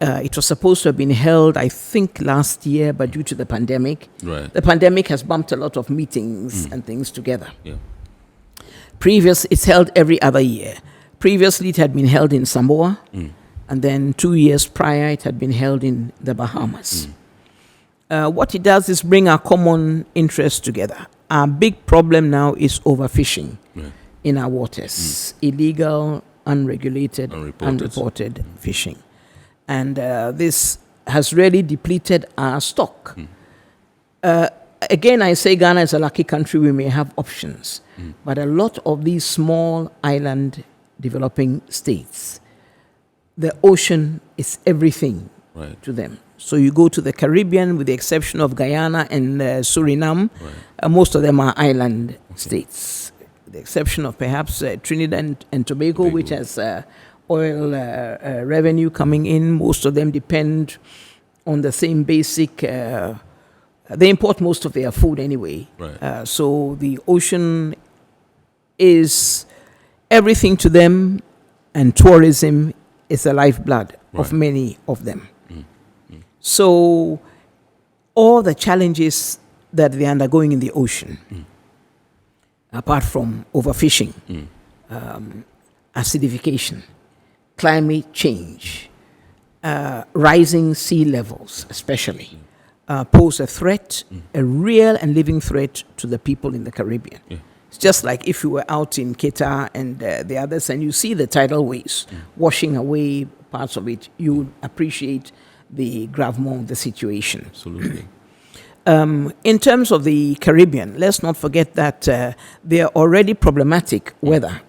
It was supposed to have been held, I think, last year, but due to the pandemic, the pandemic has bumped a lot of meetings and things together. Yeah. It's held every other year. Previously, it had been held in Samoa, and then 2 years prior, it had been held in the Bahamas. What it does is bring our common interests together. Our big problem now is overfishing in our waters, illegal, unregulated, unreported fishing. And this has really depleted our stock. Again, I say Ghana is a lucky country. We may have options. But a lot of these small island developing states, the ocean is everything to them. So you go to the Caribbean, with the exception of Guyana and Suriname, most of them are island states. With the exception of perhaps Trinidad and Tobago, which has oil revenue coming in. Most of them depend on the same basic, they import most of their food anyway. So the ocean is everything to them, and tourism is the lifeblood of many of them. So all the challenges that they're undergoing in the ocean, apart from overfishing, acidification, climate change, rising sea levels especially, pose a threat, a real and living threat to the people in the Caribbean. It's just like if you were out in Qatar and the others, and you see the tidal waves washing away parts of it, you would appreciate the gravement of the situation. Absolutely. In terms of the Caribbean, let's not forget that they are already problematic weather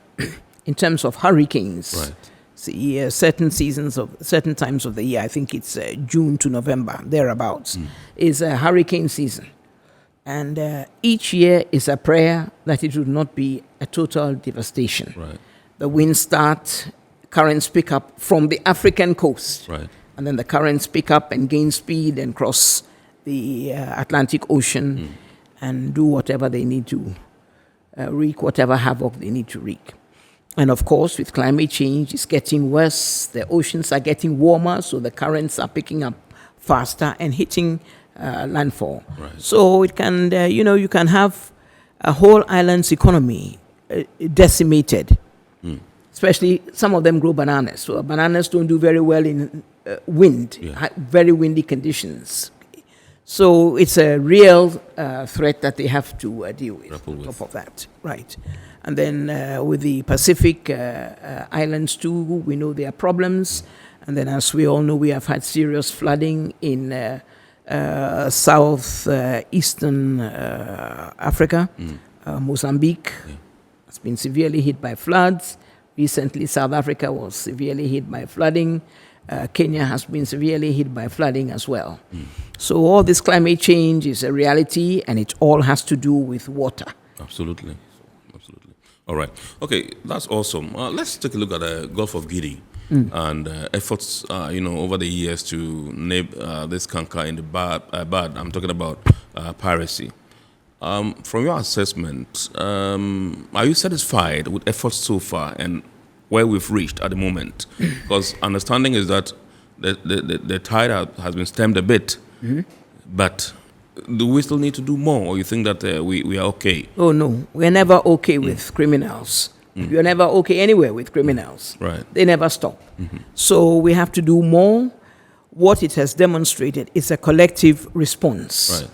in terms of hurricanes. See, certain times of the year, I think it's June to November, thereabouts, is a hurricane season. And each year is a prayer that it would not be a total devastation. The winds start, currents pick up from the African coast. And then the currents pick up and gain speed and cross the Atlantic Ocean and do whatever they need to, wreak whatever havoc they need to wreak. And of course, with climate change, it's getting worse. The oceans are getting warmer, so the currents are picking up faster and hitting landfall. So it can, you can have a whole island's economy decimated. Especially some of them grow bananas. So bananas don't do very well in wind, very windy conditions. So it's a real threat that they have to deal with on top of that. And then with the Pacific islands too, we know there are problems. And then as we all know, we have had serious flooding in southeastern Africa. Mozambique has been severely hit by floods. Recently, South Africa was severely hit by flooding. Kenya has been severely hit by flooding as well. So all this climate change is a reality, and it all has to do with water. Absolutely. All right. Okay, that's awesome. Let's take a look at the Gulf of Guinea and efforts, over the years to nip this canker in the bud. I'm talking about piracy. From your assessment, are you satisfied with efforts so far and where we've reached at the moment? Because understanding is that the tide has been stemmed a bit, but do we still need to do more, or you think that we are okay? Oh, no. We're never okay with criminals. You're never okay anywhere with criminals. They never stop. So we have to do more. what it has demonstrated is a collective response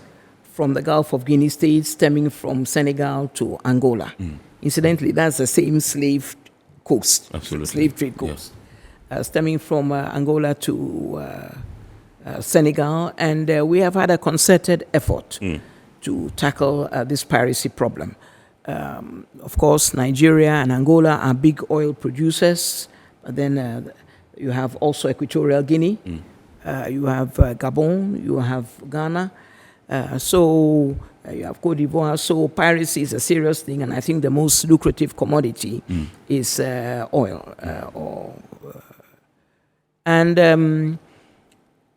from the Gulf of Guinea states, stemming from Senegal to Angola. Incidentally, that's the same slave coast, slave trade coast, stemming from Angola to Senegal, and we have had a concerted effort to tackle this piracy problem. Of course, Nigeria and Angola are big oil producers, but then you have also Equatorial Guinea, you have Gabon, you have Ghana, you have Cote d'Ivoire. So piracy is a serious thing, and I think the most lucrative commodity is oil.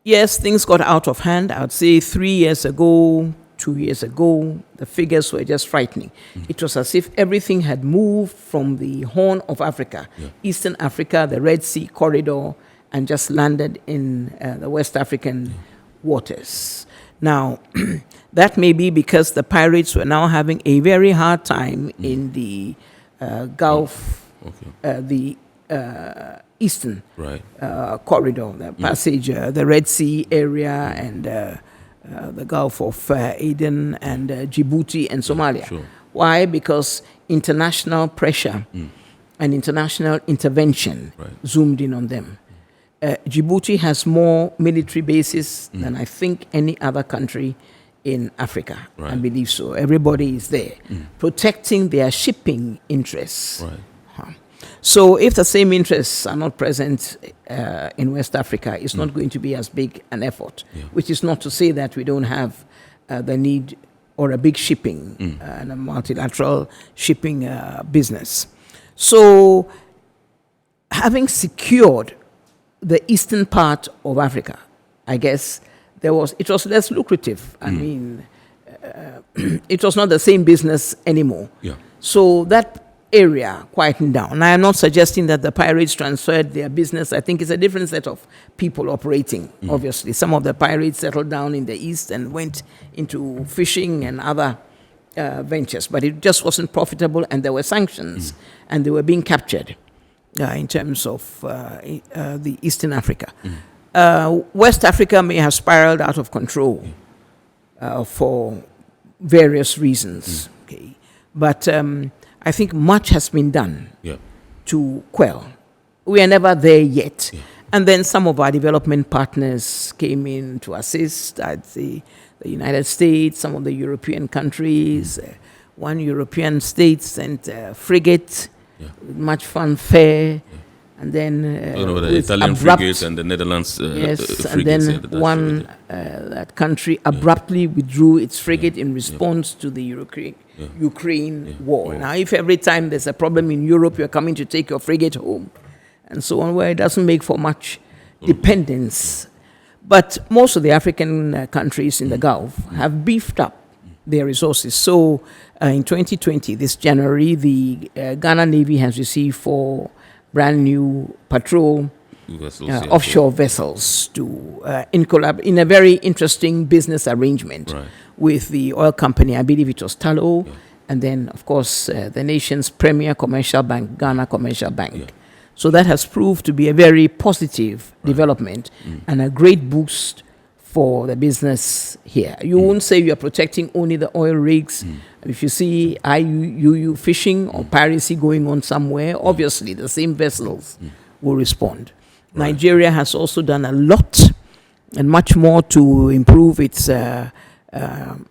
Yes, things got out of hand. I would say 3 years ago, 2 years ago, the figures were just frightening. It was as if everything had moved from the Horn of Africa, Eastern Africa, the Red Sea corridor, and just landed in the West African waters. Now, that may be because the pirates were now having a very hard time in the Gulf, the Eastern corridor, the passage, the Red Sea area, and the Gulf of Aden, and Djibouti and Somalia. Why? Because international pressure and international intervention zoomed in on them. Djibouti has more military bases than I think any other country in Africa. I believe so. Everybody is there protecting their shipping interests. So if the same interests are not present in West Africa, it's not going to be as big an effort, which is not to say that we don't have the need or a big shipping and a multilateral shipping business. So having secured the eastern part of Africa, I guess it was less lucrative. I mean, it was not the same business anymore. So that area quietened down. I am not suggesting that the pirates transferred their business. I think it's a different set of people operating, obviously. Some of the pirates settled down in the east and went into fishing and other ventures, but it just wasn't profitable, and there were sanctions, and they were being captured in terms of the Eastern Africa. West Africa may have spiraled out of control for various reasons, but I think much has been done to quell. We are never there yet. And then some of our development partners came in to assist. I'd say the United States, some of the European countries. One European state sent a frigate, much fanfare. And then the Italian frigate and the Netherlands and then that country abruptly withdrew its frigate in response to the Ukraine war. Now, if every time there's a problem in Europe, you're coming to take your frigate home, and so on, where it doesn't make for much dependence. But most of the African countries in the Gulf have beefed up their resources. So in 2020, this January, the Ghana Navy has received 4 brand new patrol offshore vessels to in a very interesting business arrangement with the oil company. I believe it was Tullow, and then of course the nation's premier commercial bank, Ghana Commercial Bank. So that has proved to be a very positive development and a great boost for the business here. You won't say you are protecting only the oil rigs. If you see IUU fishing or piracy going on somewhere, obviously the same vessels will respond. Nigeria has also done a lot and much more to improve its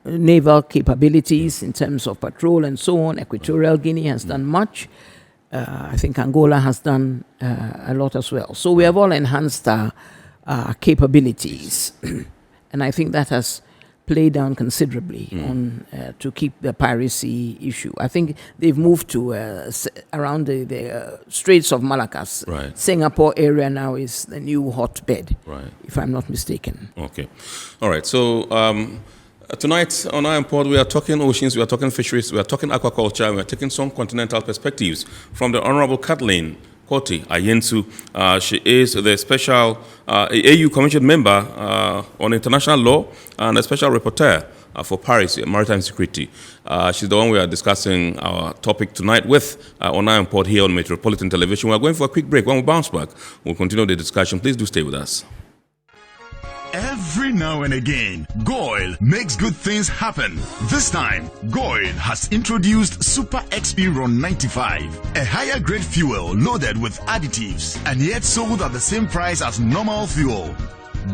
naval capabilities in terms of patrol and so on. Equatorial Guinea has done much. I think Angola has done a lot as well. So we have all enhanced our capabilities. And I think that has played down considerably on to keep the piracy issue. I think they've moved to around the Straits of Malaccas. Singapore area now is the new hotbed, if I'm not mistaken. Okay. All right. So tonight on Iron Pod, we are talking oceans, we are talking fisheries, we are talking aquaculture, and we are taking some continental perspectives from the Honorable Kathleen Koti Ayensu. She is the special AU Commission member on international law and a special rapporteur for piracy and maritime security. She's the one we are discussing our topic tonight with on Iron Pod here on Metropolitan Television. We are going for a quick break. When we bounce back, we'll continue the discussion. Please do stay with us. Every now and again, KORLE makes good things happen. This time, KORLE has introduced Super XP Ron 95, a higher grade fuel loaded with additives and yet sold at the same price as normal fuel.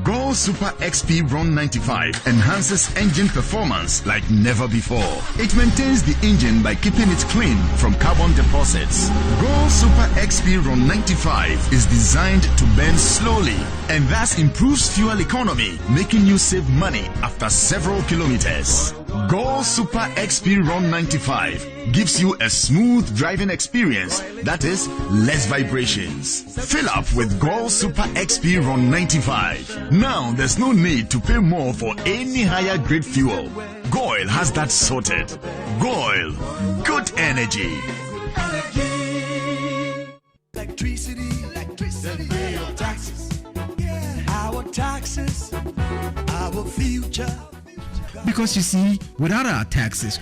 KORLE Super XP Ron 95 enhances engine performance like never before. It maintains the engine by keeping it clean from carbon deposits. KORLE Super XP Ron 95 is designed to burn slowly and thus improves fuel economy, making you save money after several kilometers. KORLE Super XP Ron 95 gives you a smooth driving experience, that is, less vibrations. Fill up with KORLE Super XP Ron 95. Now there's no need to pay more for any higher grade fuel. KORLE has that sorted. KORLE, good energy. Electricity, then pay your taxes. Our taxes, our future. Because you see, without our taxes,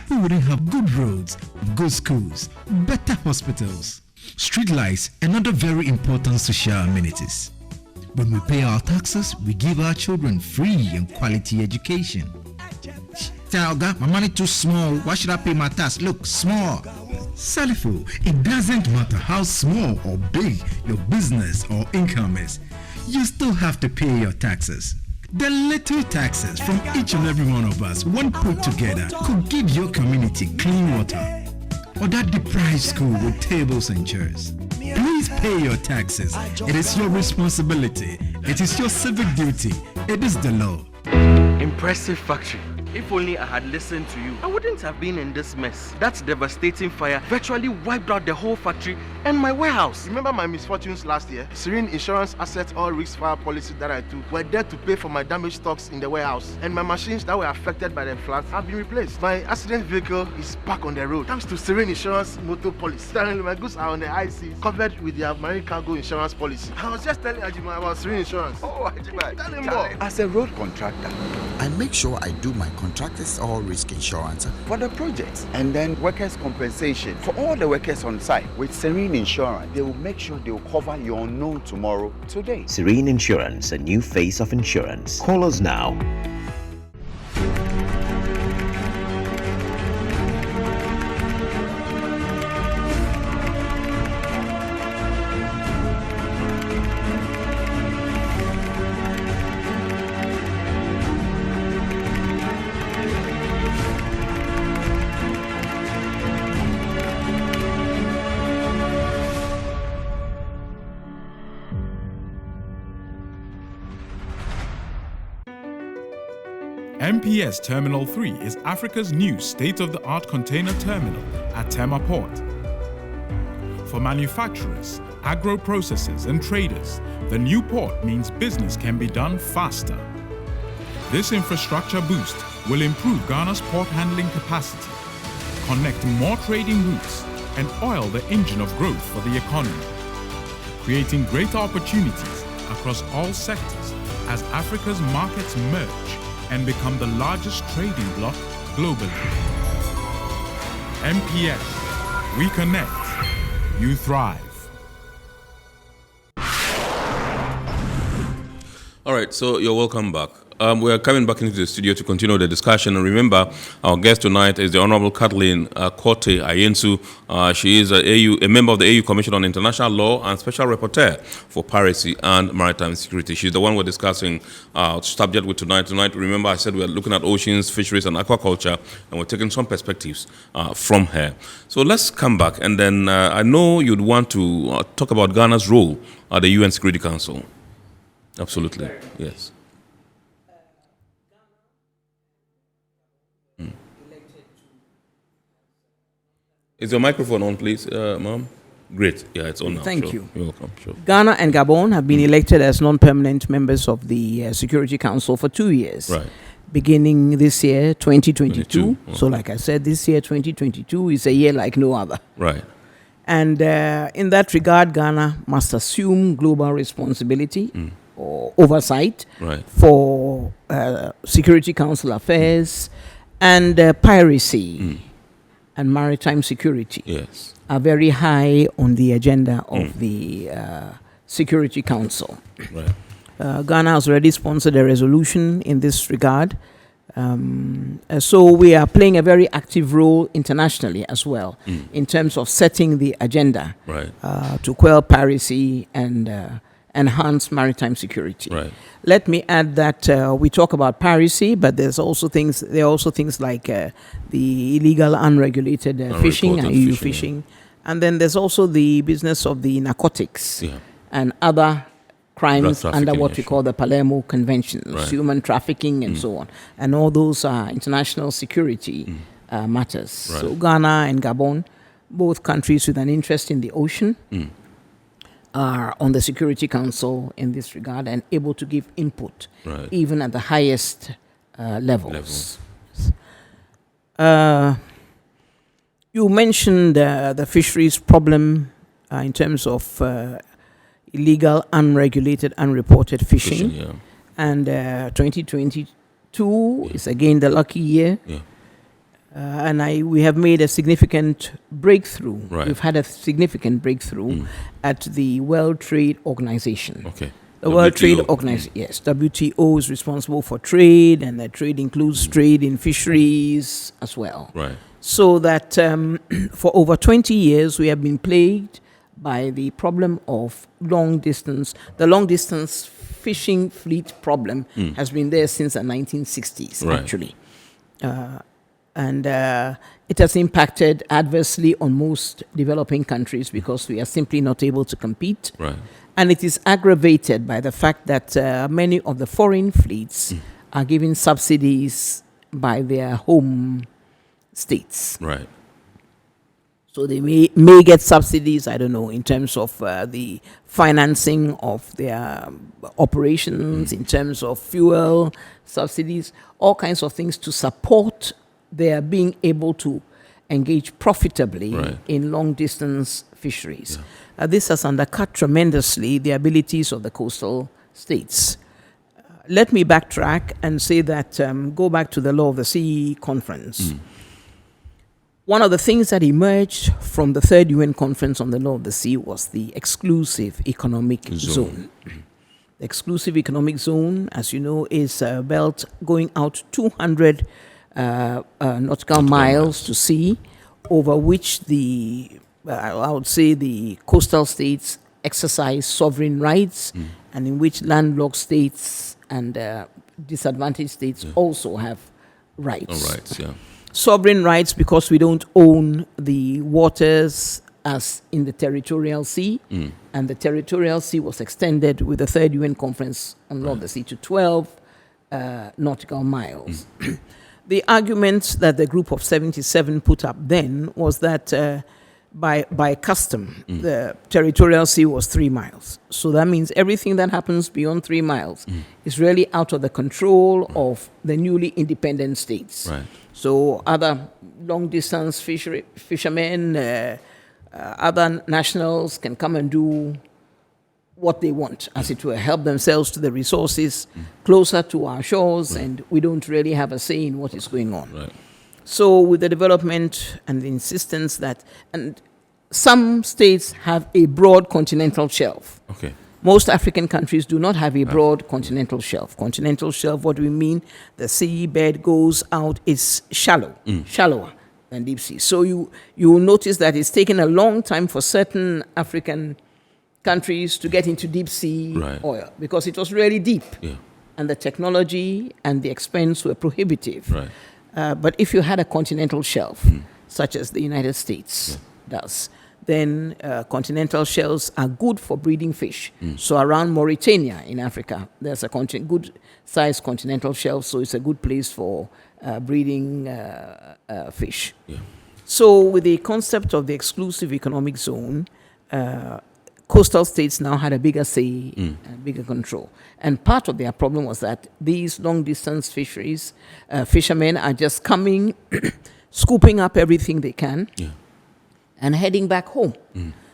we wouldn't have good roads, good schools, better hospitals, street lights, and other very important social amenities. When we pay our taxes, we give our children free and quality education. Talga, my money too small. Why should I pay my tax? Look, small. Salifo, it doesn't matter how small or big your business or income is. You still have to pay your taxes. The little taxes from each and every one of us, when put together, could give your community clean water or that deprived school with tables and chairs. Please pay your taxes. It is your responsibility. It is your civic duty. It is the law. Impressive factory. If only I had listened to you, I wouldn't have been in this mess. That devastating fire virtually wiped out the whole factory and my warehouse. Remember my misfortunes last year? Serene Insurance Asset All Risk Fire policy that I took were there to pay for my damaged stocks in the warehouse, and my machines that were affected by the floods have been replaced. My accident vehicle is back on the road thanks to Serene Insurance motor policy. Currently, my goods are on the high seas, covered with their marine cargo insurance policy. I was just telling Ajima about Serene Insurance. Oh, Ajima, tell him more. As a road contractor, I make sure I do my contractors all risk insurance for the projects and then workers' compensation for all the workers on site. With Serene Insurance, they will make sure they will cover your unknown tomorrow today. Serene Insurance, a new face of insurance. Call us now. Mps Terminal 3 is Africa's new state-of-the-art container terminal at Tema Port. For manufacturers, agro-processors and traders, the new port means business can be done faster. This infrastructure boost will improve Ghana's port handling capacity, connect more trading routes, and oil the engine of growth for the economy, creating greater opportunities across all sectors as Africa's markets merge and become the largest trading bloc globally. MPS, we connect, you thrive. All right, so you're welcome back. We are coming back into the studio to continue the discussion. And remember, our guest tonight is the Honorable Kathleen Korte Ayensu. She is a member of the AU Commission on International Law and Special Rapporteur for Piracy and Maritime Security. She's the one we're discussing subject with tonight. Tonight, remember, I said we're looking at oceans, fisheries, and aquaculture, and we're taking some perspectives from her. So let's come back, and then I know you'd want to talk about Ghana's role at the UN Security Council. Absolutely, yes. Is your microphone on, please, Ma'am? Great. Yeah, it's on now. Thank you. You're welcome. Sure. Ghana and Gabon have been elected as non-permanent members of the Security Council for 2 years. Right. Beginning this year, 2022. Okay. So like I said, this year, 2022, is a year like no other. Right. And in that regard, Ghana must assume global responsibility or oversight for Security Council affairs and piracy and maritime security are very high on the agenda of the Security Council. Right. Ghana has already sponsored a resolution in this regard. So we are playing a very active role internationally as well in terms of setting the agenda to quell piracy and enhance maritime security. Right. Let me add that we talk about piracy, but there are also things like the illegal, unregulated fishing and EU fishing. And then there's also the business of the narcotics and other crimes under what we call the Palermo Conventions, human trafficking and so on. And all those are international security matters. So Ghana and Gabon, both countries with an interest in the ocean, are on the Security Council in this regard and able to give input, even at the highest levels. You mentioned the fisheries problem in terms of illegal, unregulated, unreported fishing. And 2022 is again the lucky year. And we have made a significant breakthrough. We've had a significant breakthrough at the World Trade Organization. The World Trade Organization, yes, WTO is responsible for trade, and that trade includes trade in fisheries as well. So that for over 20 years we have been plagued by the problem of long distance. The long distance fishing fleet problem has been there since the 1960s, actually. And it has impacted adversely on most developing countries because we are simply not able to compete. And it is aggravated by the fact that many of the foreign fleets are given subsidies by their home states. So they may get subsidies, I don't know, in terms of the financing of their operations, in terms of fuel subsidies, all kinds of things to support their being able to engage profitably in long-distance fisheries. This has undercut tremendously the abilities of the coastal states. Let me backtrack and say that, go back to the Law of the Sea Conference. One of the things that emerged from the third UN Conference on the Law of the Sea was the exclusive economic zone. The exclusive economic zone, as you know, is a belt going out 200 nautical miles to sea, over which I would say the coastal states exercise sovereign rights, and in which landlocked states and disadvantaged states also have rights. Sovereign rights because we don't own the waters as in the territorial sea, and the territorial sea was extended with the third UN Conference on Law of the Sea to 12 nautical miles. The argument that the group of 77 put up then was that by custom, the territorial sea was 3 miles. So that means everything that happens beyond 3 miles is really out of the control of the newly independent states. So other long-distance fishermen, other nationals can come and do what they want, as it were, help themselves to the resources closer to our shores, and we don't really have a say in what is going on. So with the development and the insistence that, and some states have a broad continental shelf. Most African countries do not have a broad continental shelf. Continental shelf, what do we mean? The seabed goes out, it's shallower than deep sea. So you will notice that it's taken a long time for certain African countries to get into deep sea oil because it was really deep. And the technology and the expense were prohibitive. But if you had a continental shelf, such as the United States does, then continental shelves are good for breeding fish. So around Mauritania in Africa, there's a good-sized continental shelf, so it's a good place for breeding fish. So with the concept of the exclusive economic zone, coastal states now had a bigger say and bigger control. And part of their problem was that these long-distance fishermen are just coming, scooping up everything they can, and heading back home.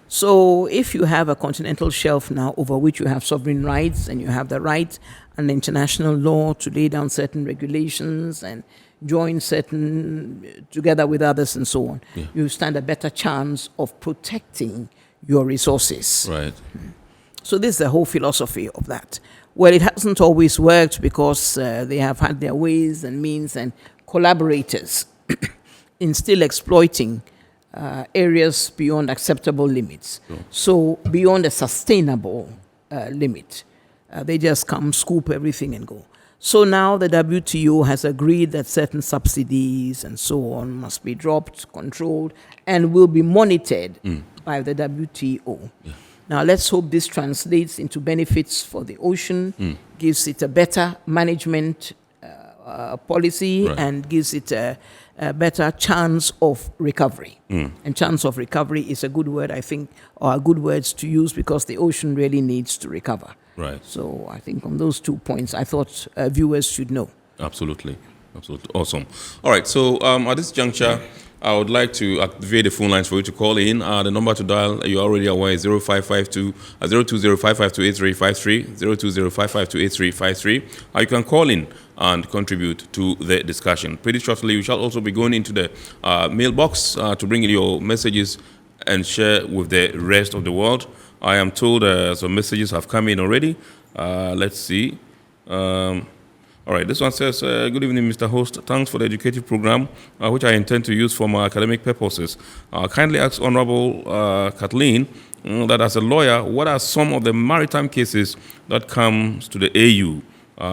So if you have a continental shelf now over which you have sovereign rights, and you have the right under international law to lay down certain regulations and join certain together with others and so on, you stand a better chance of protecting your resources. So this is the whole philosophy of that. Well, it hasn't always worked because they have had their ways and means and collaborators in still exploiting areas beyond acceptable limits. So beyond a sustainable limit, they just come, scoop everything and go. So now the WTO has agreed that certain subsidies and so on must be dropped, controlled, and will be monitored by the WTO. Yeah. Now let's hope this translates into benefits for the ocean, gives it a better management policy, and gives it a better chance of recovery. And chance of recovery is a good word, I think, or good words to use because the ocean really needs to recover. Right. So I think on those 2 points, I thought viewers should know. Absolutely. Awesome. All right. So at this juncture, I would like to activate the phone lines for you to call in. The number to dial, you're already aware, is 0552 02055288353, 02055288353. You can call in and contribute to the discussion. Pretty shortly, we shall also be going into the mailbox to bring in your messages and share with the rest of the world. I am told some messages have come in already. Let's see. All right, this one says, good evening, Mr. Host. Thanks for the educative program, which I intend to use for my academic purposes. Kindly ask Honorable Kathleen that as a lawyer, what are some of the maritime cases that comes to the AU?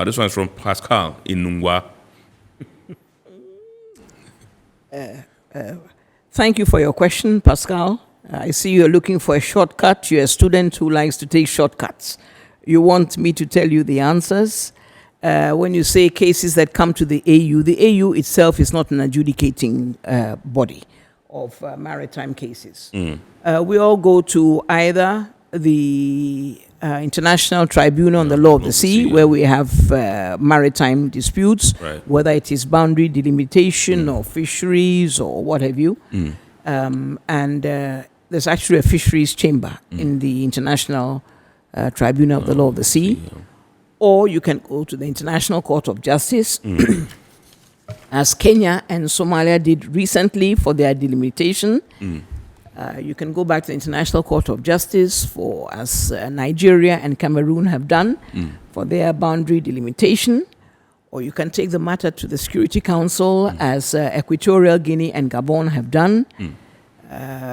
This one is from Pascal in Nungwa. Thank you for your question, Pascal. I see you're looking for a shortcut. You're a student who likes to take shortcuts. You want me to tell you the answers. When you say cases that come to the AU itself is not an adjudicating body of maritime cases. We all go to either the International Tribunal on the Law of the Sea, where we have maritime disputes, whether it is boundary delimitation or fisheries or what have you. And there's actually a fisheries chamber in the International Tribunal of the Law of the Sea. Or you can go to the International Court of Justice, as Kenya and Somalia did recently for their delimitation. You can go back to the International Court of Justice as Nigeria and Cameroon have done for their boundary delimitation. Or you can take the matter to the Security Council as Equatorial Guinea and Gabon have done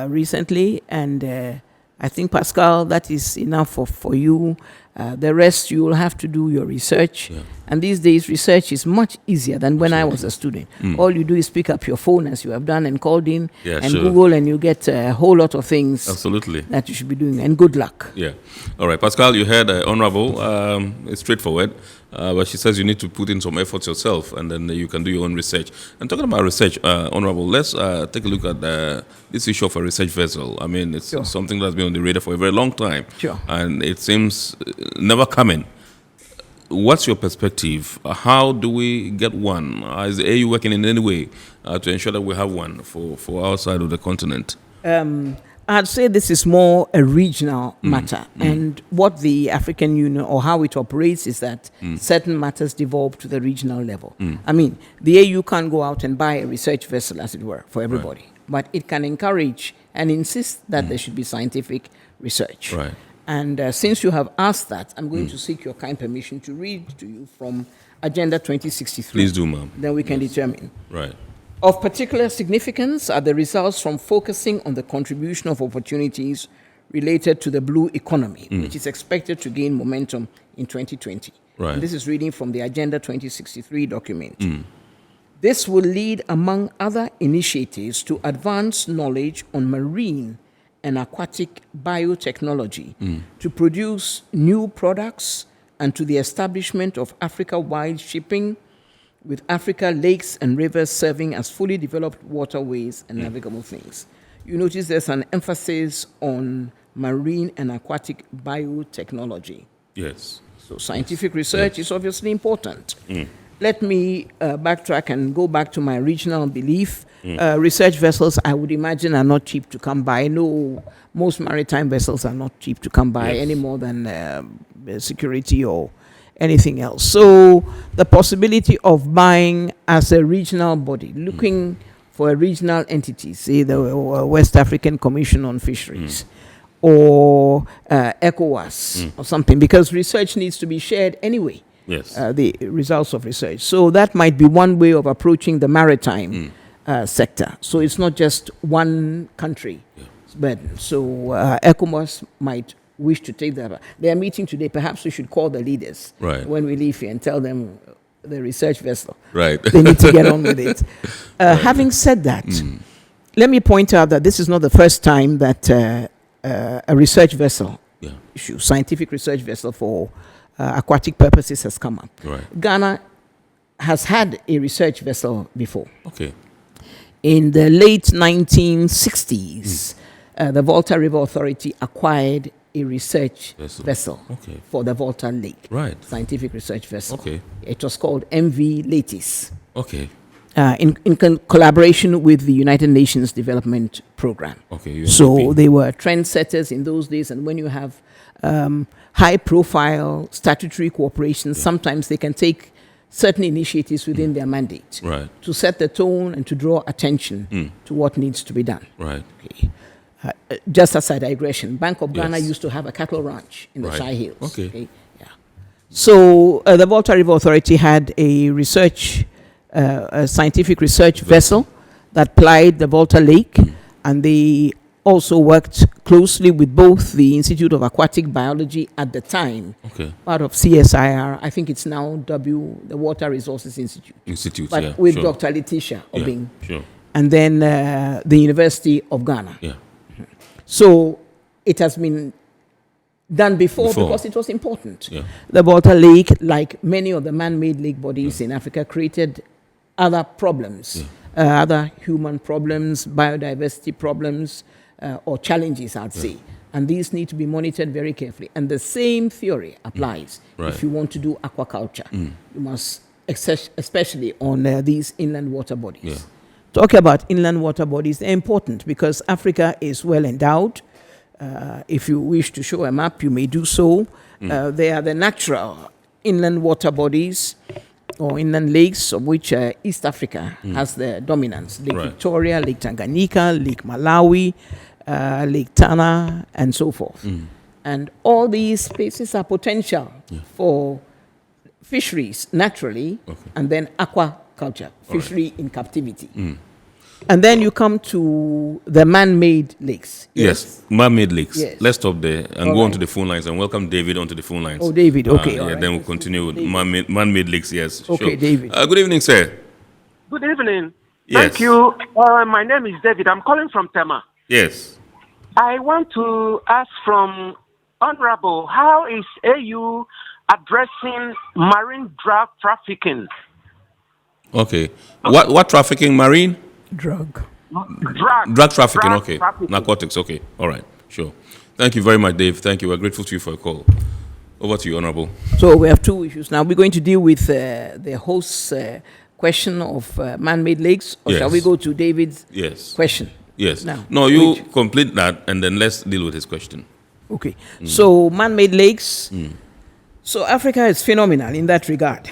recently. And I think, Pascal, that is enough for you. The rest, you will have to do your research. And these days, research is much easier than when I was a student. All you do is pick up your phone, as you have done, and called in, and Google, and you get a whole lot of things that you should be doing. And good luck. Yeah. All right, Pascal, you heard Honorable. It's straightforward. But she says you need to put in some efforts yourself, and then you can do your own research. And talking about research, Honorable, let's take a look at this issue of a research vessel. I mean, it's something that's been on the radar for a very long time. And it seems never coming. What's your perspective? How do we get one? Is the AU working in any way to ensure that we have one for our side of the continent? I'd say this is more a regional matter. And what the African Union, or how it operates, is that certain matters devolve to the regional level. I mean, the AU can't go out and buy a research vessel, as it were, for everybody. But it can encourage and insist that there should be scientific research. And since you have asked that, I'm going to seek your kind permission to read to you from Agenda 2063. Please do, ma'am. Then we can determine. Of particular significance are the results from focusing on the contribution of opportunities related to the blue economy, which is expected to gain momentum in 2020. And this is reading from the Agenda 2063 document. This will lead, among other initiatives, to advance knowledge on marine and aquatic biotechnology, to produce new products, and to the establishment of Africa-wide shipping, with Africa lakes and rivers serving as fully developed waterways and navigable things. You notice there's an emphasis on marine and aquatic biotechnology. So scientific research is obviously important. Let me backtrack and go back to my original belief. Research vessels, I would imagine, are not cheap to come by. No, most maritime vessels are not cheap to come by any more than security or anything else. So the possibility of buying as a regional body, looking for a regional entity, say the West African Commission on Fisheries, or ECOWAS or something, because research needs to be shared anyway. Yes. The results of research. So that might be one way of approaching the maritime sector. So it's not just one country. But so ECOWAS might wish to take that. They are meeting today. Perhaps we should call the leaders when we leave here and tell them the research vessel. Right. They need to get on with it. Having said that, let me point out that this is not the first time that a research vessel, scientific research vessel for aquatic purposes has come up. Right. Ghana has had a research vessel before. Okay. In the late 1960s, the Volta River Authority acquired a research vessel for the Volta Lake. Right. Scientific research vessel. Okay. It was called MV Latis. Okay. In collaboration with the United Nations Development Program. Okay. So they were trendsetters in those days, and when you have high-profile statutory cooperation, sometimes they can take certain initiatives within their mandate to set the tone and to draw attention to what needs to be done. Right. Okay. Just as a digression, Bank of Ghana used to have a cattle ranch in the Shire Hills. Okay. Yeah. So the Volta River Authority had a research, a scientific research vessel that plied the Volta Lake, and they also worked closely with both the Institute of Aquatic Biology at the time, part of CSIR. I think it's now the Water Resources Institute. But with Dr. Letitia Obing. And then the University of Ghana. So it has been done before because it was important. The Volta Lake, like many of the man-made lake bodies in Africa, created other problems, other human problems, biodiversity problems, or challenges, I'd say. And these need to be monitored very carefully. And the same theory applies if you want to do aquaculture. You must, especially on these inland water bodies. Talking about inland water bodies, they're important because Africa is well endowed. If you wish to show a map, you may do so. They are the natural inland water bodies or inland lakes, of which East Africa has the dominance. Lake Victoria, Lake Tanganyika, Lake Malawi, Lake Tana, and so forth. And all these spaces are potential for fisheries, naturally, and then aquaculture, fishery in captivity. And then you come to the man-made lakes. Yes, man-made lakes. Let's stop there and go on to the phone lines and welcome David onto the phone lines. Oh, David, okay. Then we'll continue with man-made lakes, yes. Okay, David. Good evening, sir. Good evening. Yes. Thank you. My name is David. I'm calling from Tema. Yes. I want to ask from Honorable, how is AU addressing marine drug trafficking? Okay. What trafficking? Marine? Drug trafficking, okay. Trafficking. Narcotics, okay. All right, sure. Thank you very much, Dave. Thank you. We're grateful to you for your call. Over to you, Honorable. So we have two issues. Now we're going to deal with the host's question of man-made lakes, or shall we go to David's question? Yes. Now, no, you complete that, and then let's deal with his question. Okay. So man-made lakes. So Africa is phenomenal in that regard.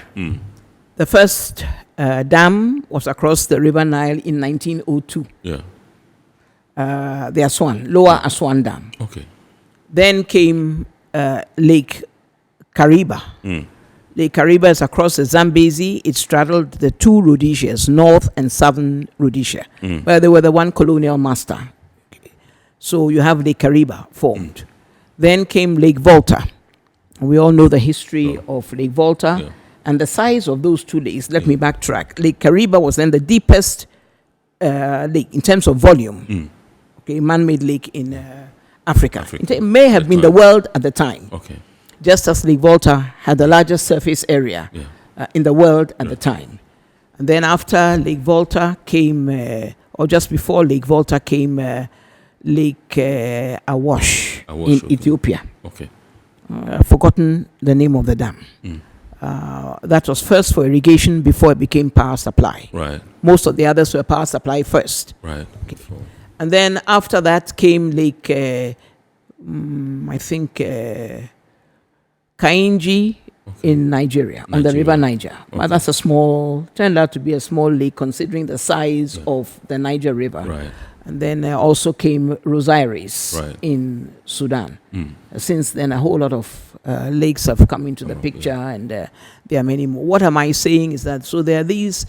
The first dam was across the River Nile in 1902. Yeah. The Aswan, Lower Aswan Dam. Okay. Then came Lake Kariba. Lake Kariba is across the Zambezi. It straddled the two Rhodesias, North and Southern Rhodesia, where they were the one colonial master. Okay. So you have Lake Kariba formed. Then came Lake Volta. We all know the history of Lake Volta and the size of those two lakes. Let me backtrack. Lake Kariba was then the deepest lake in terms of volume. Okay, man-made lake in Africa. It may have been the world at the time. Okay. Just as Lake Volta had the largest surface area in the world at the time. And then after Lake Volta came, or just before Lake Volta came Lake Awash in Ethiopia. Okay. I've forgotten the name of the dam. That was first for irrigation before it became power supply. Right. Most of the others were power supply first. Right. Okay. And then after that came Lake, I think, Kainji in Nigeria, on the River Niger. But that's turned out to be a small lake considering the size of the Niger River. Right. And then also came Rosiris Right. in Sudan. Since then, a whole lot of lakes have come into the picture, and there are many more. What am I saying is that, so there are these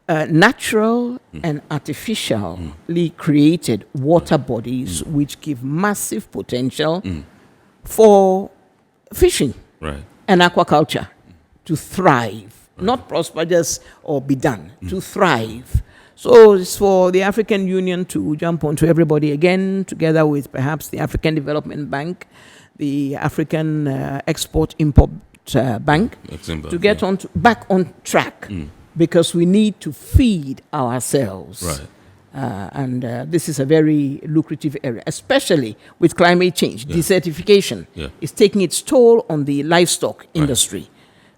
natural and artificially created water bodies which give massive potential for fishing and aquaculture to thrive, not prosper just or be done, to thrive. So it's for the African Union to jump onto everybody again, together with perhaps the African Development Bank, the African Export-Import Bank, to get back on track, because we need to feed ourselves. Right. And this is a very lucrative area, especially with climate change. Desertification is taking its toll on the livestock industry.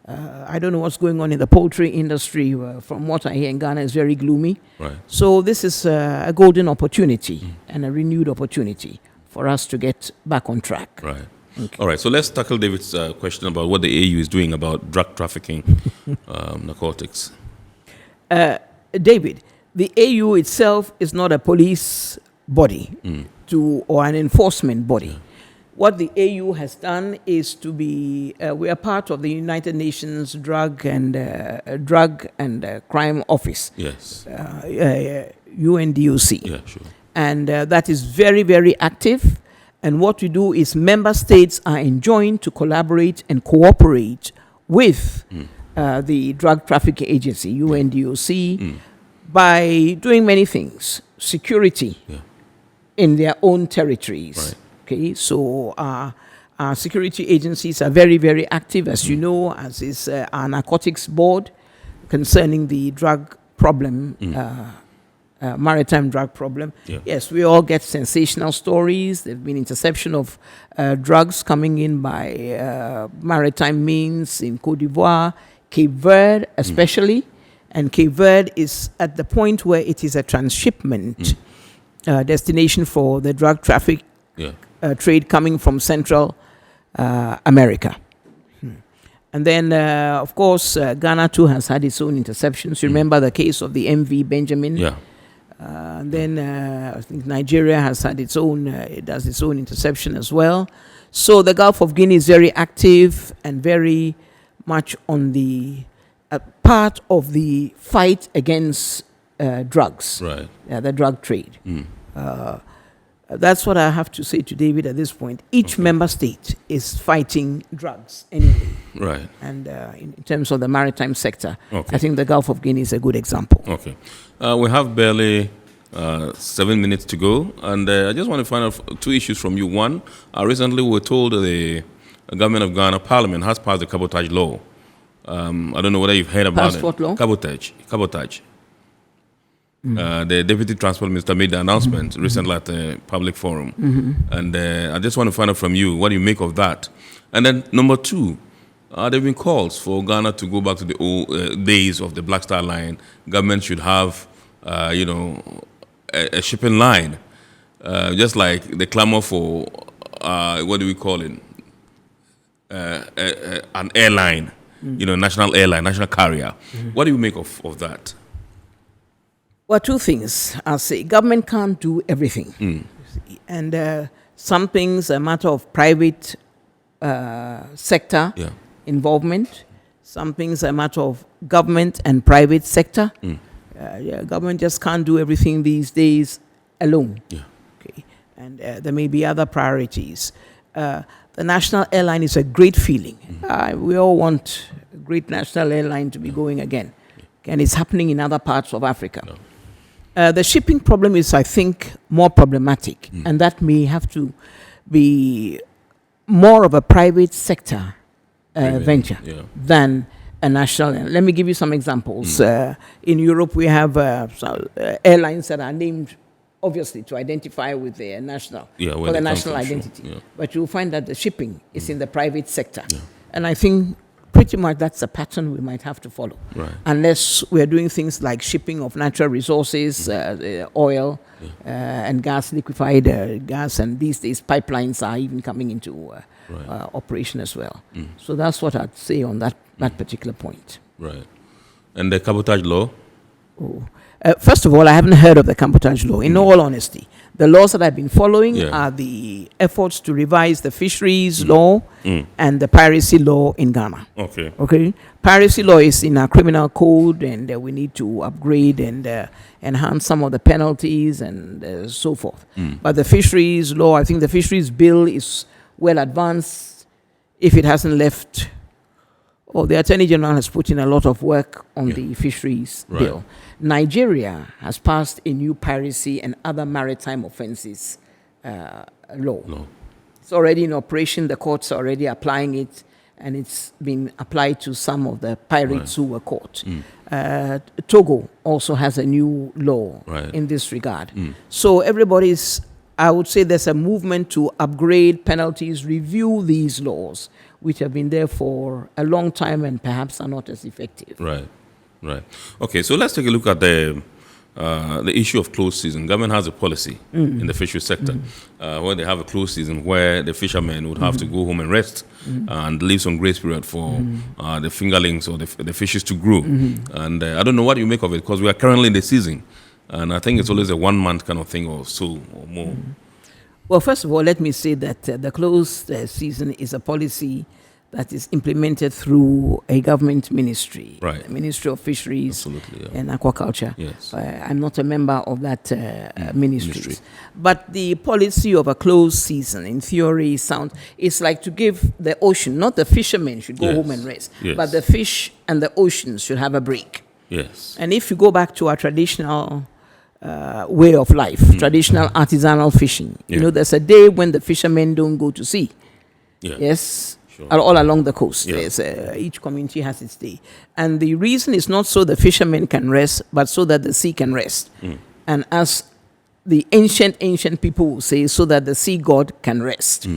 I don't know what's going on in the poultry industry. From what I hear in Ghana, is very gloomy. Right. So this is a golden opportunity and a renewed opportunity for us to get back on track. Right. All right. So let's tackle David's question about what the AU is doing about drug trafficking, narcotics. David, the AU itself is not a police body or an enforcement body. What the AU has done is to be, we are part of the United Nations Drug and Crime Office. Yes. UNDOC. Yeah, sure. And that is very, very active. And what we do is member states are enjoined to collaborate and cooperate with the Drug Trafficking Agency, UNDOC, by doing many things. Security in their own territories. Right. Okay, so our security agencies are very, very active, as you know, as is our narcotics board concerning the drug problem, maritime drug problem. Yeah. Yes, we all get sensational stories. There have been interception of drugs coming in by maritime means in Côte d'Ivoire, Cape Verde especially. And Cape Verde is at the point where it is a transshipment destination for the drug traffic trade coming from Central America. And then, of course, Ghana too has had its own interceptions. You remember the case of the MV Benjamin? Yeah. And then I think Nigeria has had its own, it does its own interception as well. So the Gulf of Guinea is very active and very much on the part of the fight against drugs, the drug trade. That's what I have to say to David at this point. Each member state is fighting drugs anyway. Right. And in terms of the maritime sector, Okay. I think the Gulf of Guinea is a good example. Okay. We have barely 7 minutes to go, and I just want to find out two issues from you. One, recently we were told the government of Ghana, Parliament, has passed the cabotage law. I don't know whether you've heard about Passed what law? Cabotage. The Deputy Transport Minister made the announcement recently at a public forum. And I just want to find out from you, what do you make of that? And then number two, there have been calls for Ghana to go back to the old days of the Black Star Line. Government should have, a shipping line, just like the clamor for, what do we call it? An airline, national airline, national carrier. What do you make of that? Well, two things. I'll say government can't do everything. And some things are a matter of private sector involvement. Some things are a matter of government and private sector. Government just can't do everything these days alone. Okay. And there may be other priorities. The national airline is a great feeling. We all want a great national airline to be going again. And it's happening in other parts of Africa. The shipping problem is, I think, more problematic, and that may have to be more of a private sector venture than a national. Let me give you some examples. In Europe, we have airlines that are named, obviously, to identify with their national, for the national identity. But you'll find that the shipping is in the private sector. And I think pretty much that's a pattern we might have to follow. Unless we're doing things like shipping of natural resources, oil and gas, liquefied gas, and these days pipelines are even coming into operation as well. So that's what I'd say on that particular point. Right. And the cabotage law? First of all, I haven't heard of the cabotage law, in all honesty. The laws that I've been following are the efforts to revise the fisheries law and the piracy law in Ghana. Okay. Piracy law is in our criminal code, and we need to upgrade and enhance some of the penalties and so forth. But the fisheries law, I think the fisheries bill is well advanced. If it hasn't left, the Attorney General has put in a lot of work on the fisheries bill. Nigeria has passed a new piracy and other maritime offenses law. It's already in operation. The courts are already applying it, and it's been applied to some of the pirates who were caught. Togo also has a new law in this regard. So I would say there's a movement to upgrade penalties, review these laws, which have been there for a long time and perhaps are not as effective. Right. Okay, so let's take a look at the issue of closed season. Government has a policy in the fishery sector where they have a closed season where the fishermen would have to go home and rest and leave some grace period for the fingerlings or the fishes to grow. And I don't know what you make of it, because we are currently in the season. And I think it's always a 1 month kind of thing or so or more. Well, first of all, let me say that the closed season is a policy that is implemented through a government ministry, the Ministry of Fisheries and Aquaculture. Yes. I'm not a member of that ministry. But the policy of a closed season, in theory, it's like to give the ocean, not the fishermen should go home and rest, but the fish and the oceans should have a break. Yes. And if you go back to our traditional way of life, traditional artisanal fishing, there's a day when the fishermen don't go to sea. Yes. Sure. All along the coast. Each community has its day. And the reason is not so the fishermen can rest, but so that the sea can rest. And as the ancient people will say, so that the sea god can rest.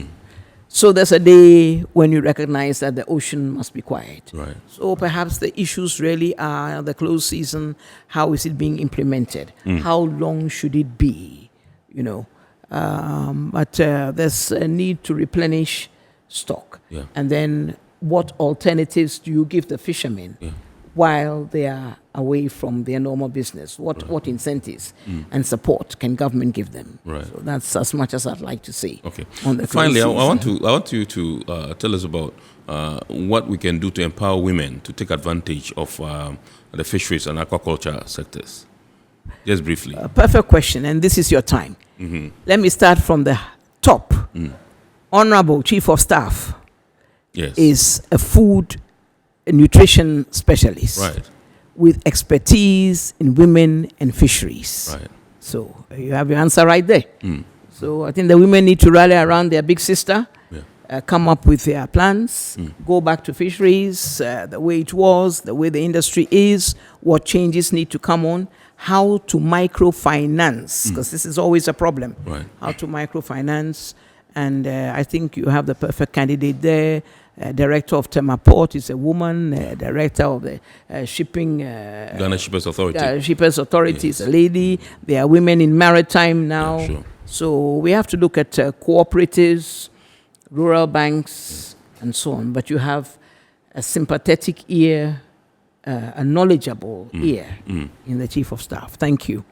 So there's a day when you recognize that the ocean must be quiet. So perhaps the issues really are the closed season, how is it being implemented? How long should it be? But there's a need to replenish stock. And then what alternatives do you give the fishermen while they are away from their normal business? What incentives and support can government give them? So that's as much as I'd like to say. Okay. On the Finally, I want you to tell us about what we can do to empower women to take advantage of the fisheries and aquaculture sectors. Just briefly. Perfect question, and this is your time. Let me start from the top. Honorable Chief of Staff is a food and nutrition specialist with expertise in women and fisheries. So you have your answer right there. So I think the women need to rally around their big sister, come up with their plans, go back to fisheries, the way it was, the way the industry is, what changes need to come on, how to microfinance, because this is always a problem, how to microfinance. And I think you have the perfect candidate there. Director of Tema Port is a woman. Director of the shipping... Ghana Shippers Authority. Shippers Authority is a lady. There are women in Maritime now. So we have to look at cooperatives, rural banks, and so on. But you have a sympathetic ear, a knowledgeable ear in the Chief of Staff. Thank you.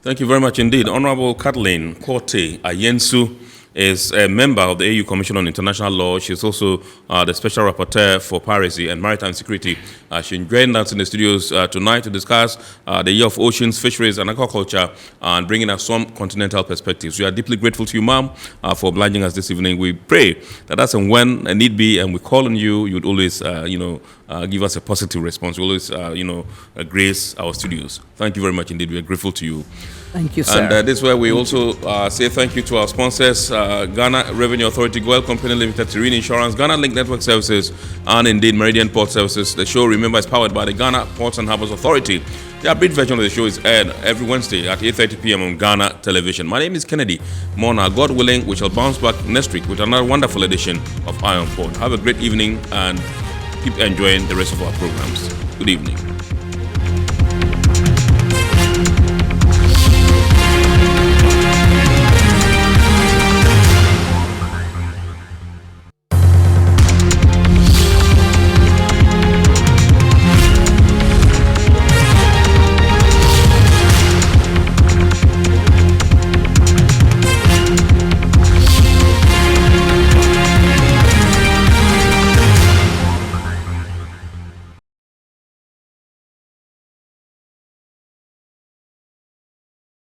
Thank you very much indeed. Honorable Kathleen Korte Ayensu is a member of the AU Commission on International Law. She's also the Special Rapporteur for Piracy and Maritime Security. She joined us in the studios tonight to discuss the year of oceans, fisheries, and aquaculture, and bringing us some continental perspectives. We are deeply grateful to you, ma'am, for obliging us this evening. We pray that as and when a need be, and we call on you, you'd always, give us a positive response. You always, grace our studios. Thank you very much indeed. We are grateful to you. Thank you, sir. And this is where we also say thank you to our sponsors, Ghana Revenue Authority, Goel Company Limited, Serene Insurance, Ghana Link Network Services, and indeed Meridian Port Services. The show, remember, is powered by the Ghana Ports and Harbours Authority. The abridged version of the show is aired every Wednesday at 8:30 p.m. on Ghana Television. My name is Kennedy Mona. God willing, we shall bounce back next week with another wonderful edition of Iron Port. Have a great evening and keep enjoying the rest of our programs. Good evening.